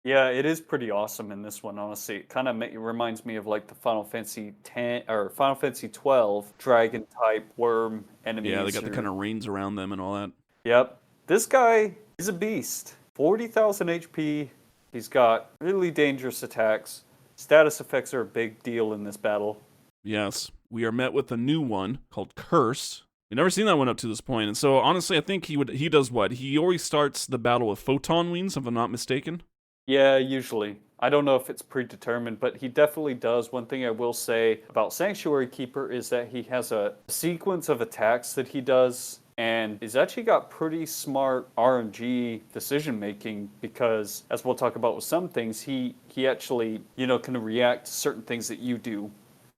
Yeah, it is pretty awesome in this one, honestly. It kind of reminds me of like the Final Fantasy 10 or Final Fantasy 12 dragon type worm enemies. Yeah, they got the kind of rings around them and all that. Yep. This guy is a beast. 40,000 HP. He's got really dangerous attacks. Status effects are a big deal in this battle. Yes, we are met with a new one called Curse. We've never seen that one up to this point, and so honestly, I think he does what? He always starts the battle with photon wings, if I'm not mistaken. Yeah, usually. I don't know if it's predetermined, but he definitely does. One thing I will say about Sanctuary Keeper is that he has a sequence of attacks that he does, and he's actually got pretty smart RNG decision making because, as we'll talk about with some things, he actually, can react to certain things that you do.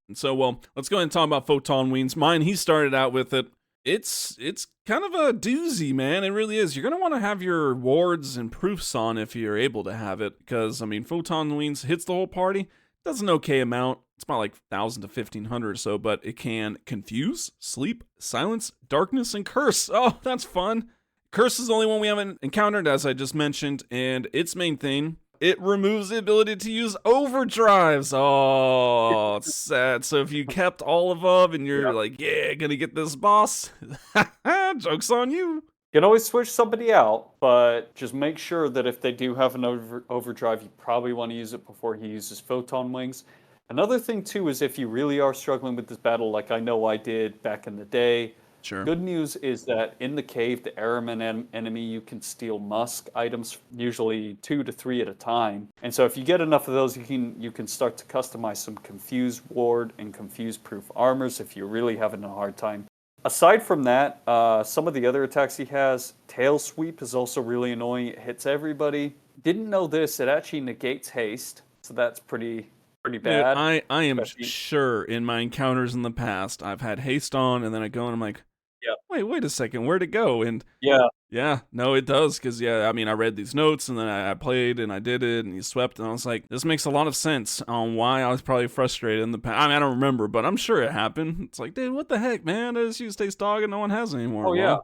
And so, well, let's go ahead and talk about photon wings. Mine, he started out with it. It's kind of a doozy, man. It really is. You're going to want to have your wards and proofs on if you're able to have it, because, I mean, photon wings hits the whole party. Does an okay amount. It's about like 1,000 to 1,500 or so, but it can confuse, sleep, silence, darkness, and curse. Oh, that's fun. Curse is the only one we haven't encountered, as I just mentioned, and its main thing, it removes the ability to use overdrives. Oh, it's sad. So if you kept all of them and you're like, yeah, gonna get this boss, joke's on you. You can always switch somebody out, but just make sure that if they do have an overdrive, you probably want to use it before he uses photon wings. Another thing, too, is if you really are struggling with this battle, like I know I did back in the day, Sure. Good news is that in the cave, the Araman enemy, you can steal musk items, usually 2 to 3 at a time. And so if you get enough of those, you can start to customize some confused ward and confused proof armors if you're really having a hard time. Aside from that, some of the other attacks he has, tail sweep is also really annoying. It hits everybody. Didn't know this, it actually negates haste, so that's pretty bad. Dude, I am sure in my encounters in the past, I've had haste on, and then I go and I'm like, wait a second, where'd it go? And yeah, no, it does, because I mean, I read these notes, and then I played, and I did it, and he swept, and I was like, this makes a lot of sense on why I was probably frustrated in the past. I mean, I don't remember, but I'm sure it happened. It's like, dude, what the heck, man? I just used Taste Dog, and no one has anymore. Oh, yeah.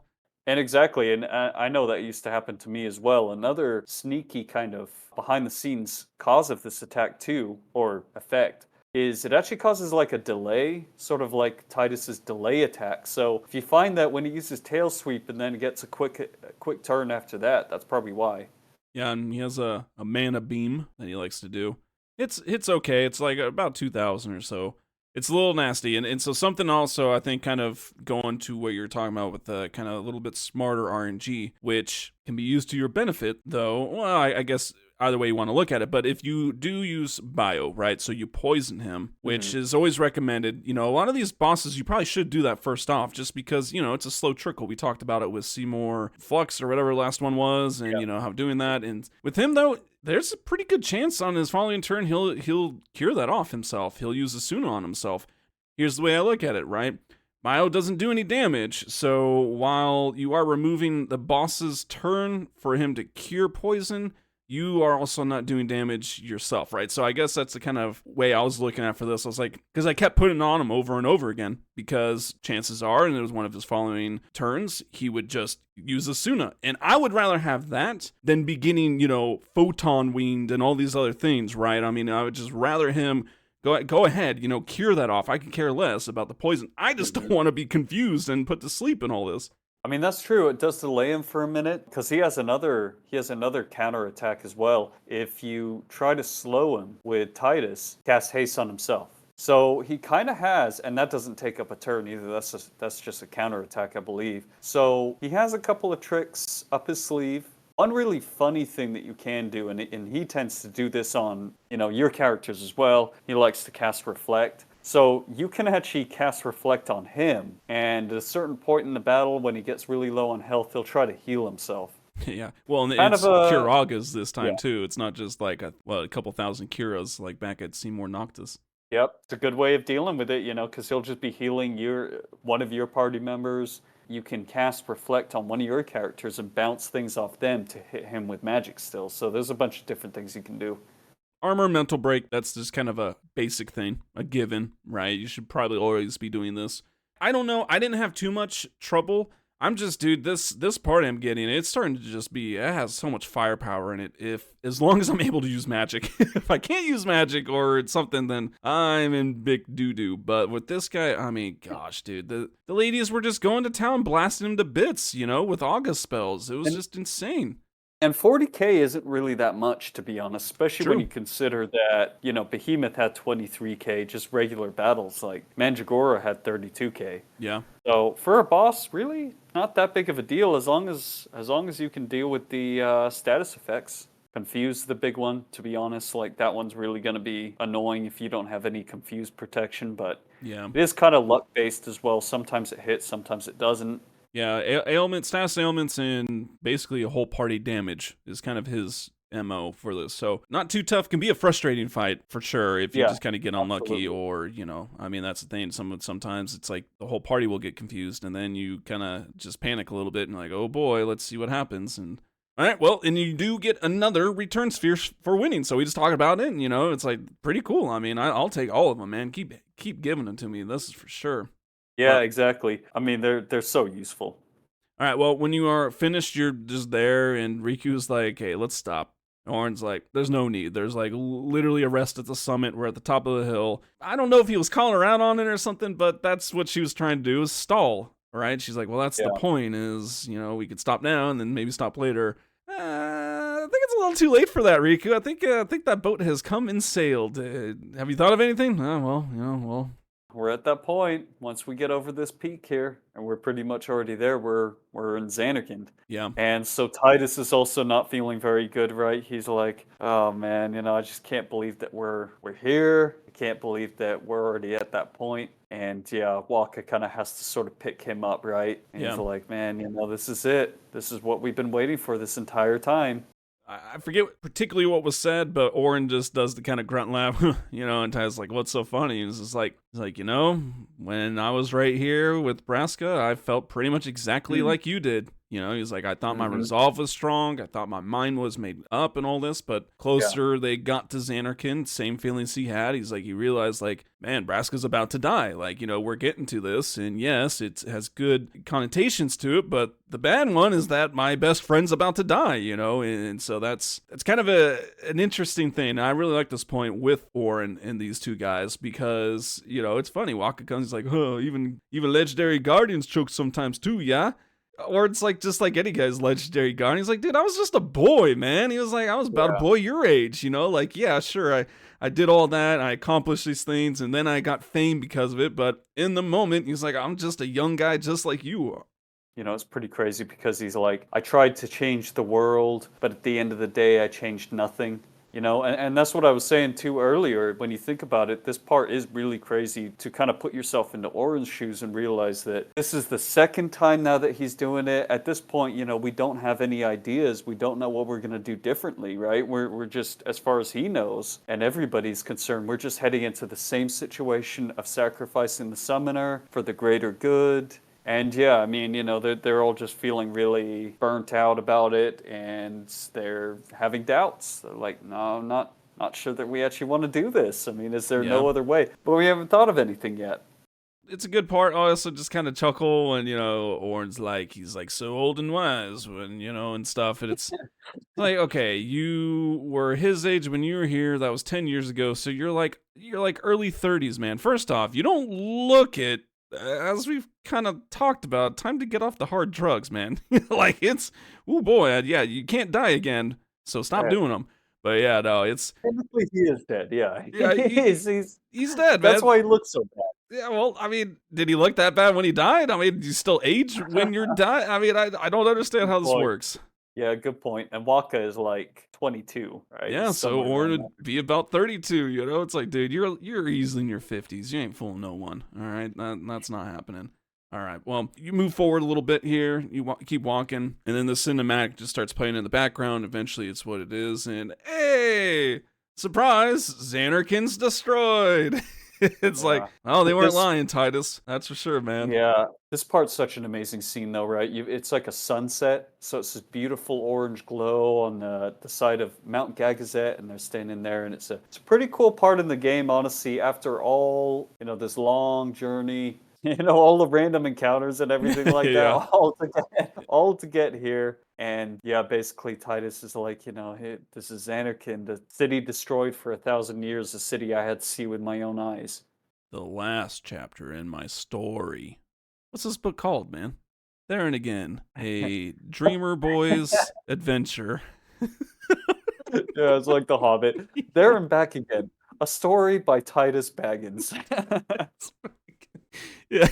And exactly, and I know that used to happen to me as well. Another sneaky kind of behind-the-scenes cause of this attack, too, or effect, is it actually causes like a delay, sort of like Tidus's delay attack. So if you find that when he uses tail sweep and then gets a quick turn after that, that's probably why. Yeah, and he has a mana beam that he likes to do. It's okay. It's like about 2,000 or so. It's a little nasty. And so something also, I think, kind of going to what you're talking about with the kind of a little bit smarter RNG, which can be used to your benefit, though. Well, I guess either way you want to look at it, but if you do use bio, right, so you poison him, which is always recommended. A lot of these bosses, you probably should do that first off, just because, it's a slow trickle. We talked about it with Seymour Flux or whatever the last one was, and, how doing that. And with him, though, there's a pretty good chance on his following turn, he'll cure that off himself. He'll use Asuna on himself. Here's the way I look at it, right? Bio doesn't do any damage, so while you are removing the boss's turn for him to cure poison, you are also not doing damage yourself, right? So I guess that's the kind of way I was looking at for this. I was like, because I kept putting it on him over and over again, because chances are, and it was one of his following turns, he would just use Asuna. And I would rather have that than be getting, photon winged and all these other things, right? I mean, I would just rather him go ahead, cure that off. I could care less about the poison. I just don't want to be confused and put to sleep in all this. I mean, that's true. It does delay him for a minute because he has another counter attack as well. If you try to slow him with Tidus, cast haste on himself. So he kind of has, and that doesn't take up a turn either. That's just a counter attack, I believe. So he has a couple of tricks up his sleeve. One really funny thing that you can do, and he tends to do this on your characters as well. He likes to cast Reflect. So you can actually cast Reflect on him, and at a certain point in the battle, when he gets really low on health, he'll try to heal himself. Yeah, well, and it's Kiragas this time, too. It's not just like a couple thousand Kiras like back at Seymour Noctis. Yep, it's a good way of dealing with it, because he'll just be healing one of your party members. You can cast Reflect on one of your characters and bounce things off them to hit him with magic still. So there's a bunch of different things you can do. Armor, mental break, that's just kind of a basic thing, a given, right? You should probably always be doing this. I don't know, I didn't have too much trouble. I'm just, dude, this party I'm getting, it's starting to just be, it has so much firepower in it. As long as I'm able to use magic. If I can't use magic or it's something, then I'm in big doo-doo. But with this guy, I mean, gosh, dude, the ladies were just going to town, blasting him to bits, with August spells. It was just insane. And 40K isn't really that much, to be honest, especially when True. you consider that, Behemoth had 23K, just regular battles. Like Mandragora had 32K. Yeah. So for a boss, really not that big of a deal as long as you can deal with the status effects. Confuse the big one, to be honest. Like that one's really going to be annoying if you don't have any confused protection, but Yeah. it is kind of luck based as well. Sometimes it hits, sometimes it doesn't. Yeah, ailments, status ailments, and basically a whole party damage is kind of his MO for this. So not too tough. Can be a frustrating fight for sure if you Yeah, just kind of get unlucky, absolutely. or I mean that's the thing. Sometimes it's like the whole party will get confused, and then you kind of just panic a little bit and like, oh boy, let's see what happens. And all right, well, and you do get another return sphere for winning. So we just talked about it, and it's like pretty cool. I mean, I'll take all of them, man. Keep giving them to me. This is for sure. Yeah, exactly. I mean, they're so useful. All right, well, when you are finished, you're just there, and Riku's like, hey, let's stop. Orin's like, there's no need. There's like literally a rest at the summit. We're at the top of the hill. I don't know if he was calling her out on it or something, but that's what she was trying to do, is stall. Right? She's like, well, that's the Yeah. point, is, we could stop now and then maybe stop later. I think it's a little too late for that, Riku. I think that boat has come and sailed. Have you thought of anything? Well. We're at that point. Once we get over this peak here, and we're pretty much already there, we're in Zanarkand. Yeah. And so Tidus is also not feeling very good, right? He's like, "Oh man, I just can't believe that we're here. I can't believe that we're already at that point." And yeah, Waka kind of has to sort of pick him up, right? And he's Yeah. like, "Man, this is it. This is what we've been waiting for this entire time." I forget particularly what was said, but Orin just does the kind of grunt laugh, and Ty's like, what's so funny? And it's just like, when I was right here with Braska, I felt pretty much exactly like you did. He's like, I thought my Mm-hmm. resolve was strong. I thought my mind was made up and all this, but Yeah. closer they got to Zanarkand, same feelings he had. He's like, he realized, like, man, Braska's about to die. Like, we're getting to this. And yes, it has good connotations to it, but the bad one is that my best friend's about to die, and so that's kind of an interesting thing. I really like this point with Orin and these two guys because, it's funny. Waka comes, he's like, oh, even legendary guardians choke sometimes too, yeah? Or it's like, just like any guy's legendary guardian. He's like, dude, I was just a boy, man. He was like, I was about a Yeah. boy your age, like, yeah, sure, I did all that, I accomplished these things, and then I got fame because of it, but in the moment, he's like, I'm just a young guy just like you are. It's pretty crazy because he's like, I tried to change the world, but at the end of the day, I changed nothing. And that's what I was saying too earlier. When you think about it, this part is really crazy to kind of put yourself into Oren's shoes and realize that this is the second time now that he's doing it. At this point, we don't have any ideas. We don't know what we're going to do differently, right? We're just, as far as he knows and everybody's concerned, we're just heading into the same situation of sacrificing the summoner for the greater good. And yeah, I mean, they're all just feeling really burnt out about it, and they're having doubts. They're like, no, I'm not sure that we actually want to do this. I mean, is there Yeah. no other way? But we haven't thought of anything yet. It's a good part. I also just kind of chuckle when, Orin's like, he's like so old and wise when, and stuff. And it's like, okay, you were his age when you were here. That was 10 years ago. So you're like early 30s, man. First off, you don't look it, as we've kind of talked about, time to get off the hard drugs, man. Like, it's, oh boy, yeah, you can't die again. So stop Right. doing them. But yeah, no, it's, Technically, he is dead. Yeah, he yeah, is. he's dead, That's man. why he looks so bad. Yeah, well, I mean, did he look that bad when he died? I mean, do you still age when you're dying? I mean, I don't understand how this Boy, works. yeah, good point. And Waka is like 22, right? Yeah, so Somewhere Orin around would be about 32. It's like, dude, you're easily in your 50s. You ain't fooling no one. All right, that's not happening. All right, well, you move forward a little bit here. You keep walking, and then the cinematic just starts playing in the background. Eventually, it's what it is, and hey, surprise, Zanarkand's destroyed. It's that. like, Yeah. oh, they But weren't this lying, Tidus. That's for sure, man. Yeah, this part's such an amazing scene, though, right? It's like a sunset, so it's this beautiful orange glow on the side of Mount Gagazet, and they're standing there, and it's a pretty cool part in the game, honestly. After all, this long journey, all the random encounters and everything like that, Yeah. all to get here. And yeah, basically Titus is like, hey, this is Zanarkand, the city destroyed for 1,000 years, a city I had to see with my own eyes. The last chapter in my story. What's this book called, man? there and again, a Dreamer Boys adventure. Yeah, it's like The Hobbit. There and back again. A story by Tidus Baggins. Yeah,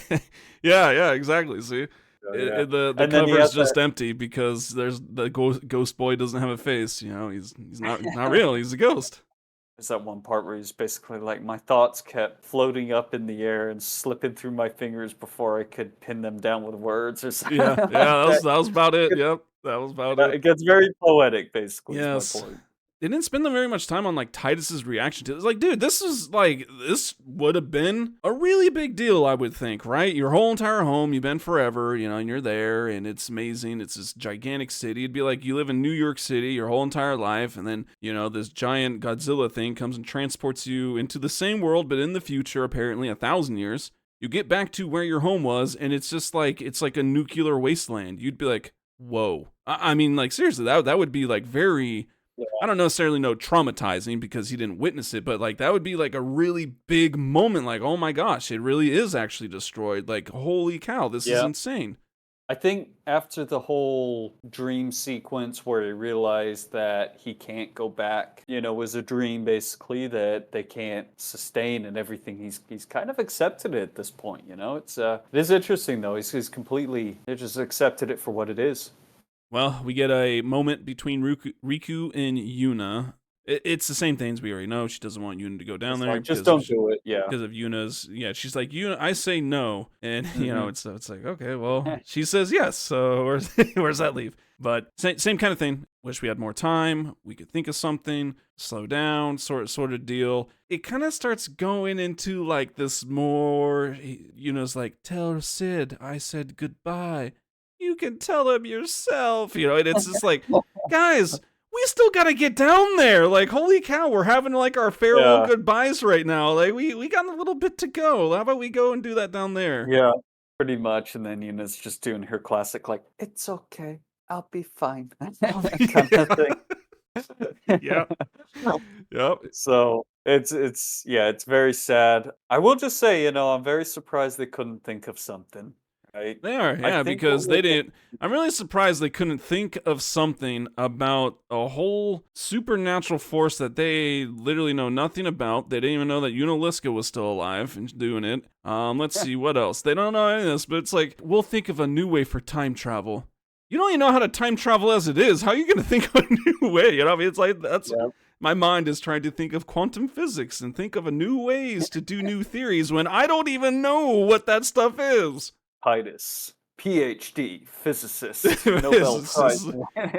yeah, exactly. See, Yeah. the And then he cover's has just that. empty because there's the ghost boy doesn't have a face. He's not real. He's a ghost. There's that one part where he's basically like, my thoughts kept floating up in the air and slipping through my fingers before I could pin them down with words or something Yeah, like that. that was about it. Yep, that was about Yeah, it. it gets very poetic, basically, is my Yes. point. They didn't spend very much time on like Titus's reaction to it. It's like, dude, this would have been a really big deal, I would think, right? Your whole entire home, you've been forever, and you're there, and it's amazing. It's this gigantic city. It'd be like you live in New York City your whole entire life, and then, this giant Godzilla thing comes and transports you into the same world, but in the future, apparently 1,000 years. You get back to where your home was, and it's just like, it's like a nuclear wasteland. You'd be like, whoa. I mean, like, seriously, that would be like very... I don't necessarily know traumatizing because he didn't witness it, but like that would be like a really big moment. Like, oh my gosh, it really is actually destroyed. Like, holy cow, this is insane. I think after the whole dream sequence where he realized that he can't go back, was a dream basically that they can't sustain and everything, he's kind of accepted it at this point, it is interesting though. He's he just accepted it for what it is. Well, we get a moment between Riku and Yuna. It's the same things we already know. She doesn't want Yuna to go down there. Like, just don't do it, yeah. Because of Yuna's, she's like, Yuna, I say no. And, it's like, okay, well, she says yes. So where's that leave? But same kind of thing. Wish we had more time. We could think of something, slow down, sort of deal. It kind of starts going into like this more, Yuna's like, tell Sid I said goodbye. You can tell him yourself, and it's just like, guys, we still gotta get down there. Like, holy cow, we're having like our farewell goodbyes right now. Like, we got a little bit to go. How about we go and do that down there? Yeah, pretty much. And then Yuna's just doing her classic, like, it's okay, I'll be fine, kind of thing. Yep. So it's very sad. I will just say, I'm very surprised they couldn't think of something. Right. They are, because they didn't. I'm really surprised they couldn't think of something about a whole supernatural force that they literally know nothing about. They didn't even know that Unaliska was still alive and doing it. Let's see what else. They don't know any of this, but it's like, we'll think of a new way for time travel. You don't even know how to time travel as it is. How are you going to think of a new way? It's like that's. Yeah. My mind is trying to think of quantum physics and think of a new ways to do new theories when I don't even know what that stuff is. Tidus, PhD, physicist, Nobel Prize.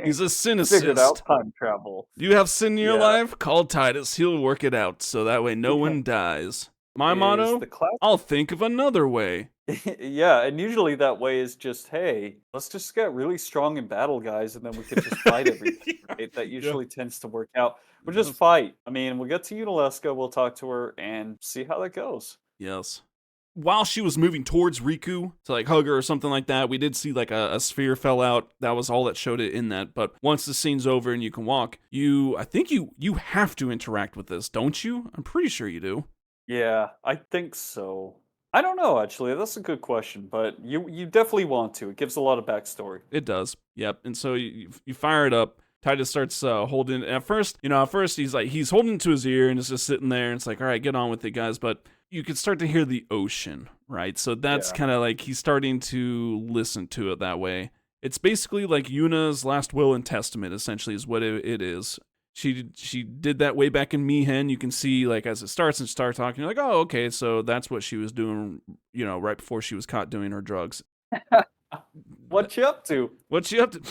He's a cynicist. Figured out time travel. You have sin in your life? Call Tidus. He'll work it out so that way no one dies. My motto? I'll think of another way. Yeah, and usually that way is just, hey, let's just get really strong in battle, guys, and then we can just fight everything. Right? That usually tends to work out. We'll just fight. I mean, we'll get to Unaleska, we'll talk to her, and see how that goes. Yes. While she was moving towards Riku to like hug her or something like that, we did see like a sphere fell out. That was all that showed it in that. But once the scene's over and you can walk, I think you have to interact with this, don't you? I'm pretty sure you do. Yeah, I think so. I don't know, actually. That's a good question, but you definitely want to. It gives a lot of backstory. It does. Yep. And so you fire it up. Tidus starts holding it. At first he's holding it to his ear and it's just sitting there. And it's like, all right, get on with it, guys. But you could start to hear the ocean, right? So that's kind of like he's starting to listen to it that way. It's basically like Yuna's last will and testament, essentially, is what it is. She did that way back in Mihen. You can see, like, as it starts and start talking, you're like, oh, okay, so that's what she was doing, right before she was caught doing her drugs. What's she up to? What's she up to?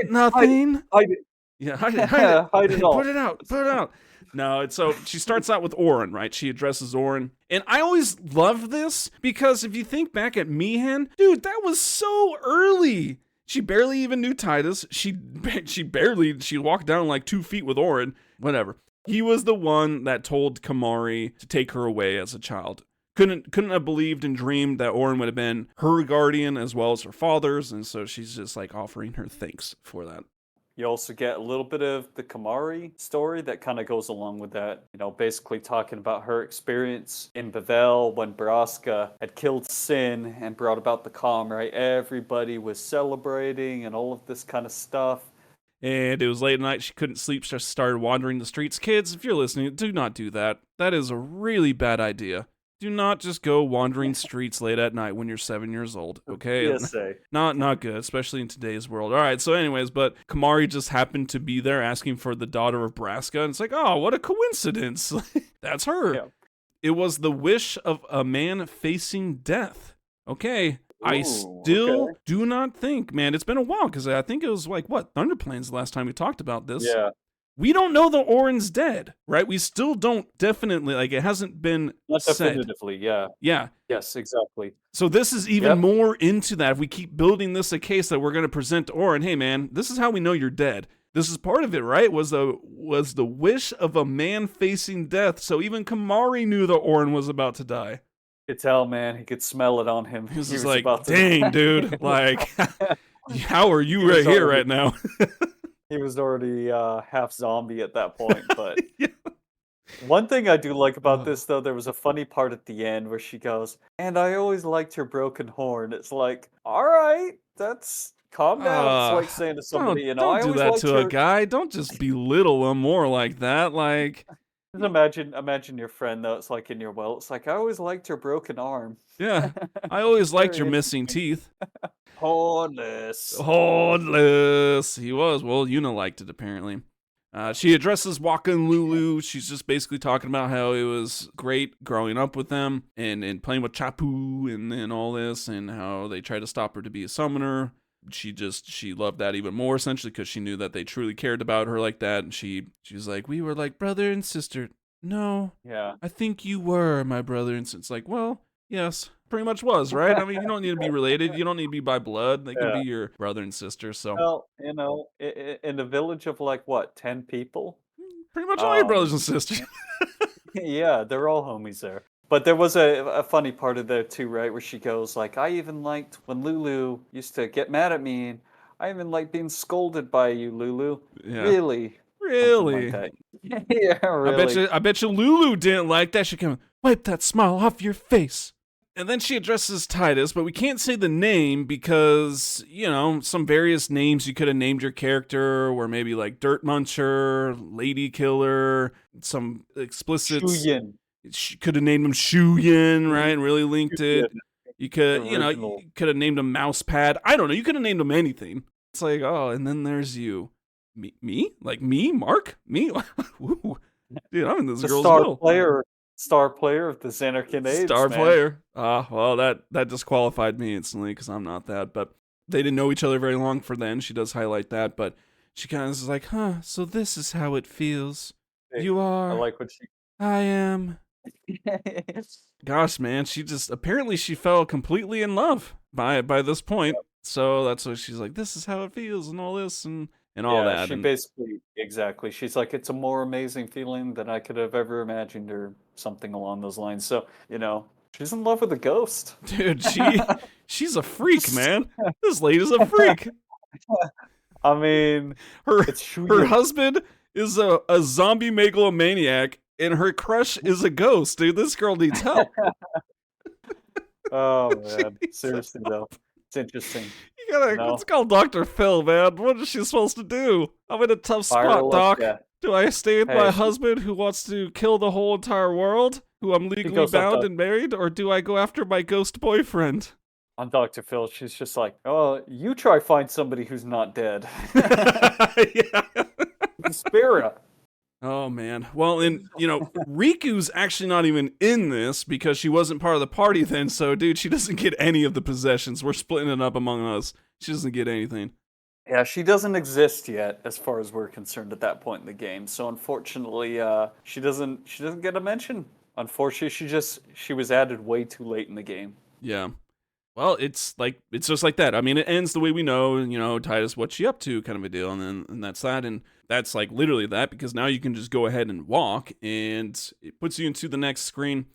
Nothing. Hide it. Yeah, hide it all. Put it out. No, and so she starts out with Auron, right? She addresses Auron. And I always love this because if you think back at Mihen, dude, that was so early. She barely even knew Tidus. She walked down like 2 feet with Auron. Whatever. He was the one that told Kamari to take her away as a child. Couldn't have believed and dreamed that Auron would have been her guardian as well as her father's, and so she's just like offering her thanks for that. You also get a little bit of the Kamari story that kind of goes along with that. Basically talking about her experience in Bavel when Braska had killed Sin and brought about the calm, right? Everybody was celebrating and all of this kind of stuff. And it was late at night. She couldn't sleep. She started wandering the streets. Kids, if you're listening, do not do that. That is a really bad idea. Do not just go wandering streets late at night when you're 7 years old, okay? PSA. Not good, especially in today's world. All right, so anyways, but Kamari just happened to be there asking for the daughter of Braska, and it's like, oh, what a coincidence. That's her. Yeah. It was the wish of a man facing death. Okay, I Ooh, still okay. do not think, man, it's been a while, because I think it was like, Thunderplains the last time we talked about this. Yeah. We don't know the Orin's dead, right? We still don't definitely, it hasn't been Not said. definitively, yeah. Yeah. Yes, exactly. So this is even more into that. If we keep building this a case that we're going to present to Orin, hey man, this is how we know you're dead. This is part of it, right? Was the wish of a man facing death. So even Kamari knew that Orin was about to die. You could tell, man. He could smell it on him. He was was like, about to dang, die. dude. How are you right here right now? He was already half zombie at that point. But Yeah. one thing I do like about this, though, there was a funny part at the end where she goes, and I always liked your broken horn. It's like, all right, that's... Calm down. It's like saying to somebody, don't I do always that liked to a guy. Don't just belittle him more like that. Just imagine your friend, though. It's like in your will. It's like, I always liked your broken arm. Yeah, I always liked Very your missing teeth. Hornless. Hornless. He was. Well, Yuna liked it, apparently. She addresses Waka and Lulu. She's just basically talking about how it was great growing up with them and playing with Chapu and all this, and how they tried to stop her to be a summoner. She loved that even more, essentially, because she knew that they truly cared about her like that. And she was like, we were like brother and sister. No. Yeah. I think you were my brother and sister. It's like, well, yes, pretty much was, right? I mean, you don't need to be related. You don't need to be by blood. They can be your brother and sister. So, well, in a village of like what, 10 people? pretty much all your brothers and sisters. Yeah, they're all homies there. But there was a funny part of there too, right? Where she goes like, I even liked when Lulu used to get mad at me, and I even liked being scolded by you, Lulu. Yeah. Really? Really? Like yeah, really. I bet you Lulu didn't like that. She came, wipe that smile off your face. And then she addresses Tidus, but we can't say the name because, some various names you could have named your character were maybe like Dirt Muncher, Lady Killer, some explicit... Shuyin. Could have named him Shuyin, right? And really linked it. You could, Original. you could have named him Mousepad. I don't know. You could have named him anything. It's like, oh, and then there's you. Me? Like me? Mark? Me? Ooh. Dude, I'm in this The girl's star middle. player of the Zanarkand Age. Star man. player. Well, that disqualified me instantly because I'm not that. But they didn't know each other very long for then. She does highlight that. But she kind of is like, so this is how it feels. Hey, You are. I like what she... I am. Gosh, man, apparently she fell completely in love by this point. Yep. So that's why she's like, this is how it feels and all this and all that. She basically, exactly. She's like, it's a more amazing feeling than I could have ever imagined, or something along those lines. So, she's in love with a ghost. Dude, she's a freak, man. This lady's a freak. I mean, her husband is a zombie megalomaniac, and her crush is a ghost, dude. This girl needs help. Oh, man. Seriously, though. It's interesting. Let's call Dr. Phil, man. What is she supposed to do? I'm in a tough spot, Doc. Do I stay with my husband who wants to kill the whole entire world, who I'm legally bound and married, or do I go after my ghost boyfriend? On Dr. Phil, she's just like, oh, you try find somebody who's not dead. Yeah. Spira. Oh, man. Well, and, Riku's actually not even in this because she wasn't part of the party then, so, dude, she doesn't get any of the possessions. We're splitting it up among us. She doesn't get anything. Yeah, she doesn't exist yet, as far as we're concerned at that point in the game. So, unfortunately, she doesn't get a mention. Unfortunately, she was added way too late in the game. Yeah. Well, it's just like that. I mean, it ends the way we know, Tidus, what's she up to, kind of a deal, and that's that, and that's like literally that, because now you can just go ahead and walk, and it puts you into the next screen.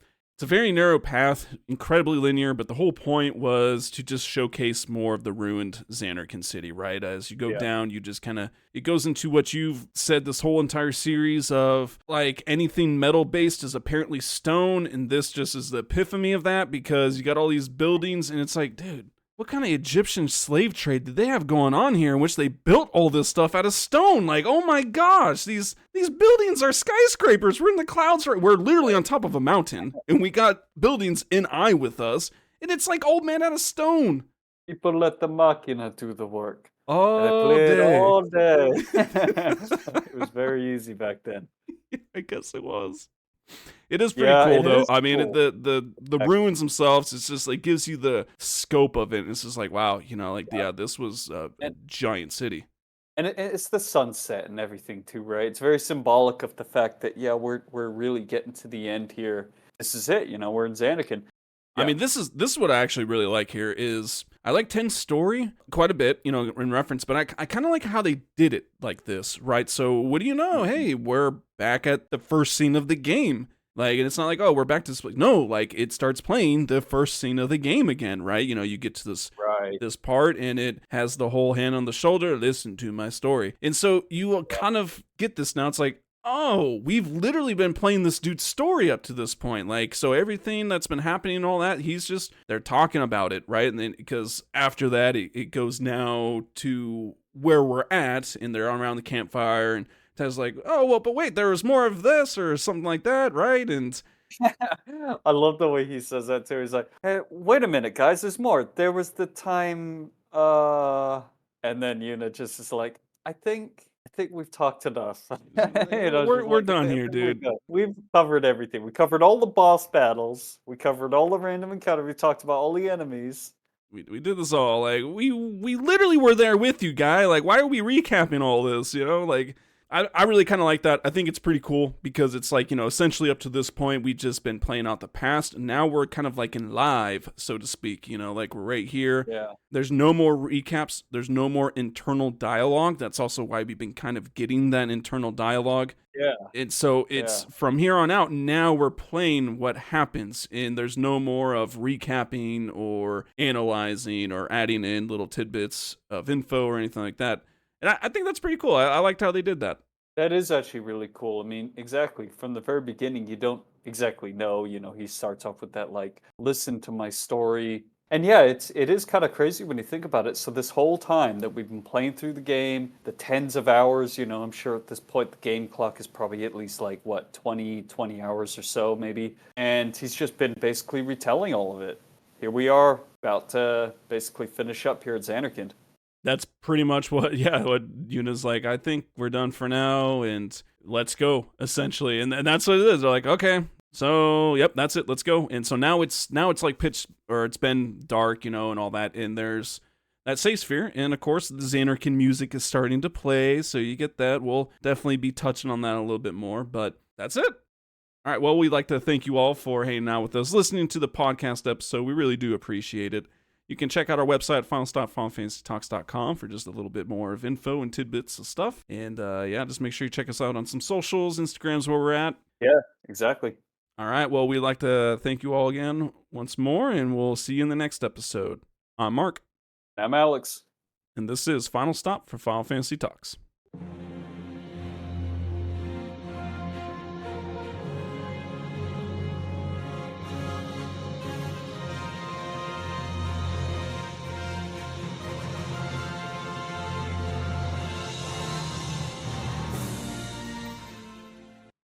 It's a very narrow path, incredibly linear, but the whole point was to just showcase more of the ruined Zanarkand city, right? As you go down, you just kind of, it goes into what you've said this whole entire series of, like, anything metal-based is apparently stone, and this just is the epiphany of that, because you got all these buildings, and it's like, dude, what kind of Egyptian slave trade did they have going on here in which they built all this stuff out of stone? Like, oh my gosh, these buildings are skyscrapers. We're in the clouds, right? We're literally on top of a mountain, and we got buildings in eye with us, and it's like old man out of stone. People let the machina do the work. All They played day. all day. It was very easy back then. I guess it was. It is pretty cool, though. I mean, cool. the ruins themselves, it's just like gives you the scope of it. It's just like, wow, you know, like, yeah, this was a giant city. And it's the sunset and everything too, right? It's very symbolic of the fact that, yeah, we're really getting to the end here. This is it, you know, we're in Zanarkand. I mean, this is what I actually really like here is I like 10's story quite a bit, you know, in reference, but I kind of like how they did it like this, right? So what do you know? Hey, we're back at the first scene of the game. Like, and it's not like, oh, we're back to this. No, like, it starts playing the first scene of the game again, right? You know, you get to this part, and it has the whole hand on the shoulder, listen to my story. And so you will kind of get this now. It's like, oh, we've literally been playing this dude's story up to this point. Like, so everything that's been happening and all that, they're talking about it, right? And then, because after that, it goes now to where we're at, and they're around the campfire, and Ted's like, oh, well, but wait, there was more of this or something like that, right? And I love the way he says that too. He's like, hey, wait a minute, guys, there's more. There was the time, and then Yuna just is like, I think we've talked enough. You know, we're done here, dude. We've covered everything. We covered all the boss battles. We covered all the random encounters. We talked about all the enemies. We did this all. Like, we literally were there with you, guy. Like, why are we recapping all this, you know? Like, I really kind of like that. I think it's pretty cool because it's like, you know, essentially up to this point, we've just been playing out the past. And now we're kind of like in live, so to speak, you know, like we're right here. Yeah. There's no more recaps. There's no more internal dialogue. That's also why we've been kind of getting that internal dialogue. Yeah. And so it's from here on out, now we're playing what happens. And there's no more of recapping or analyzing or adding in little tidbits of info or anything like that. And I think that's pretty cool. I liked how they did that. That is actually really cool. I mean, exactly. From the very beginning, you don't exactly know, you know, he starts off with that, like, listen to my story. And yeah, it is kind of crazy when you think about it. So this whole time that we've been playing through the game, the tens of hours, you know, I'm sure at this point the game clock is probably at least like, what, 20 hours or so maybe. And he's just been basically retelling all of it. Here we are about to basically finish up here at Zanarkand. That's pretty much what Yuna's like, I think we're done for now, and let's go, essentially. And that's what it is. They're like, okay, so, yep, that's it, let's go. And so now it's like pitch, or it's been dark, you know, and all that, and there's that safe sphere, and of course, the Zanarkand music is starting to play, so you get that. We'll definitely be touching on that a little bit more, but that's it. All right, well, we'd like to thank you all for hanging out with us, listening to the podcast episode. We really do appreciate it. You can check out our website, finalstopfinalfantasytalks.com, for just a little bit more of info and tidbits of stuff. And yeah, just make sure you check us out on some socials, Instagrams, where we're at. Yeah, exactly. All right, well, we'd like to thank you all again once more, and we'll see you in the next episode. I'm Mark. I'm Alex. And this is Final Stop for Final Fantasy Talks.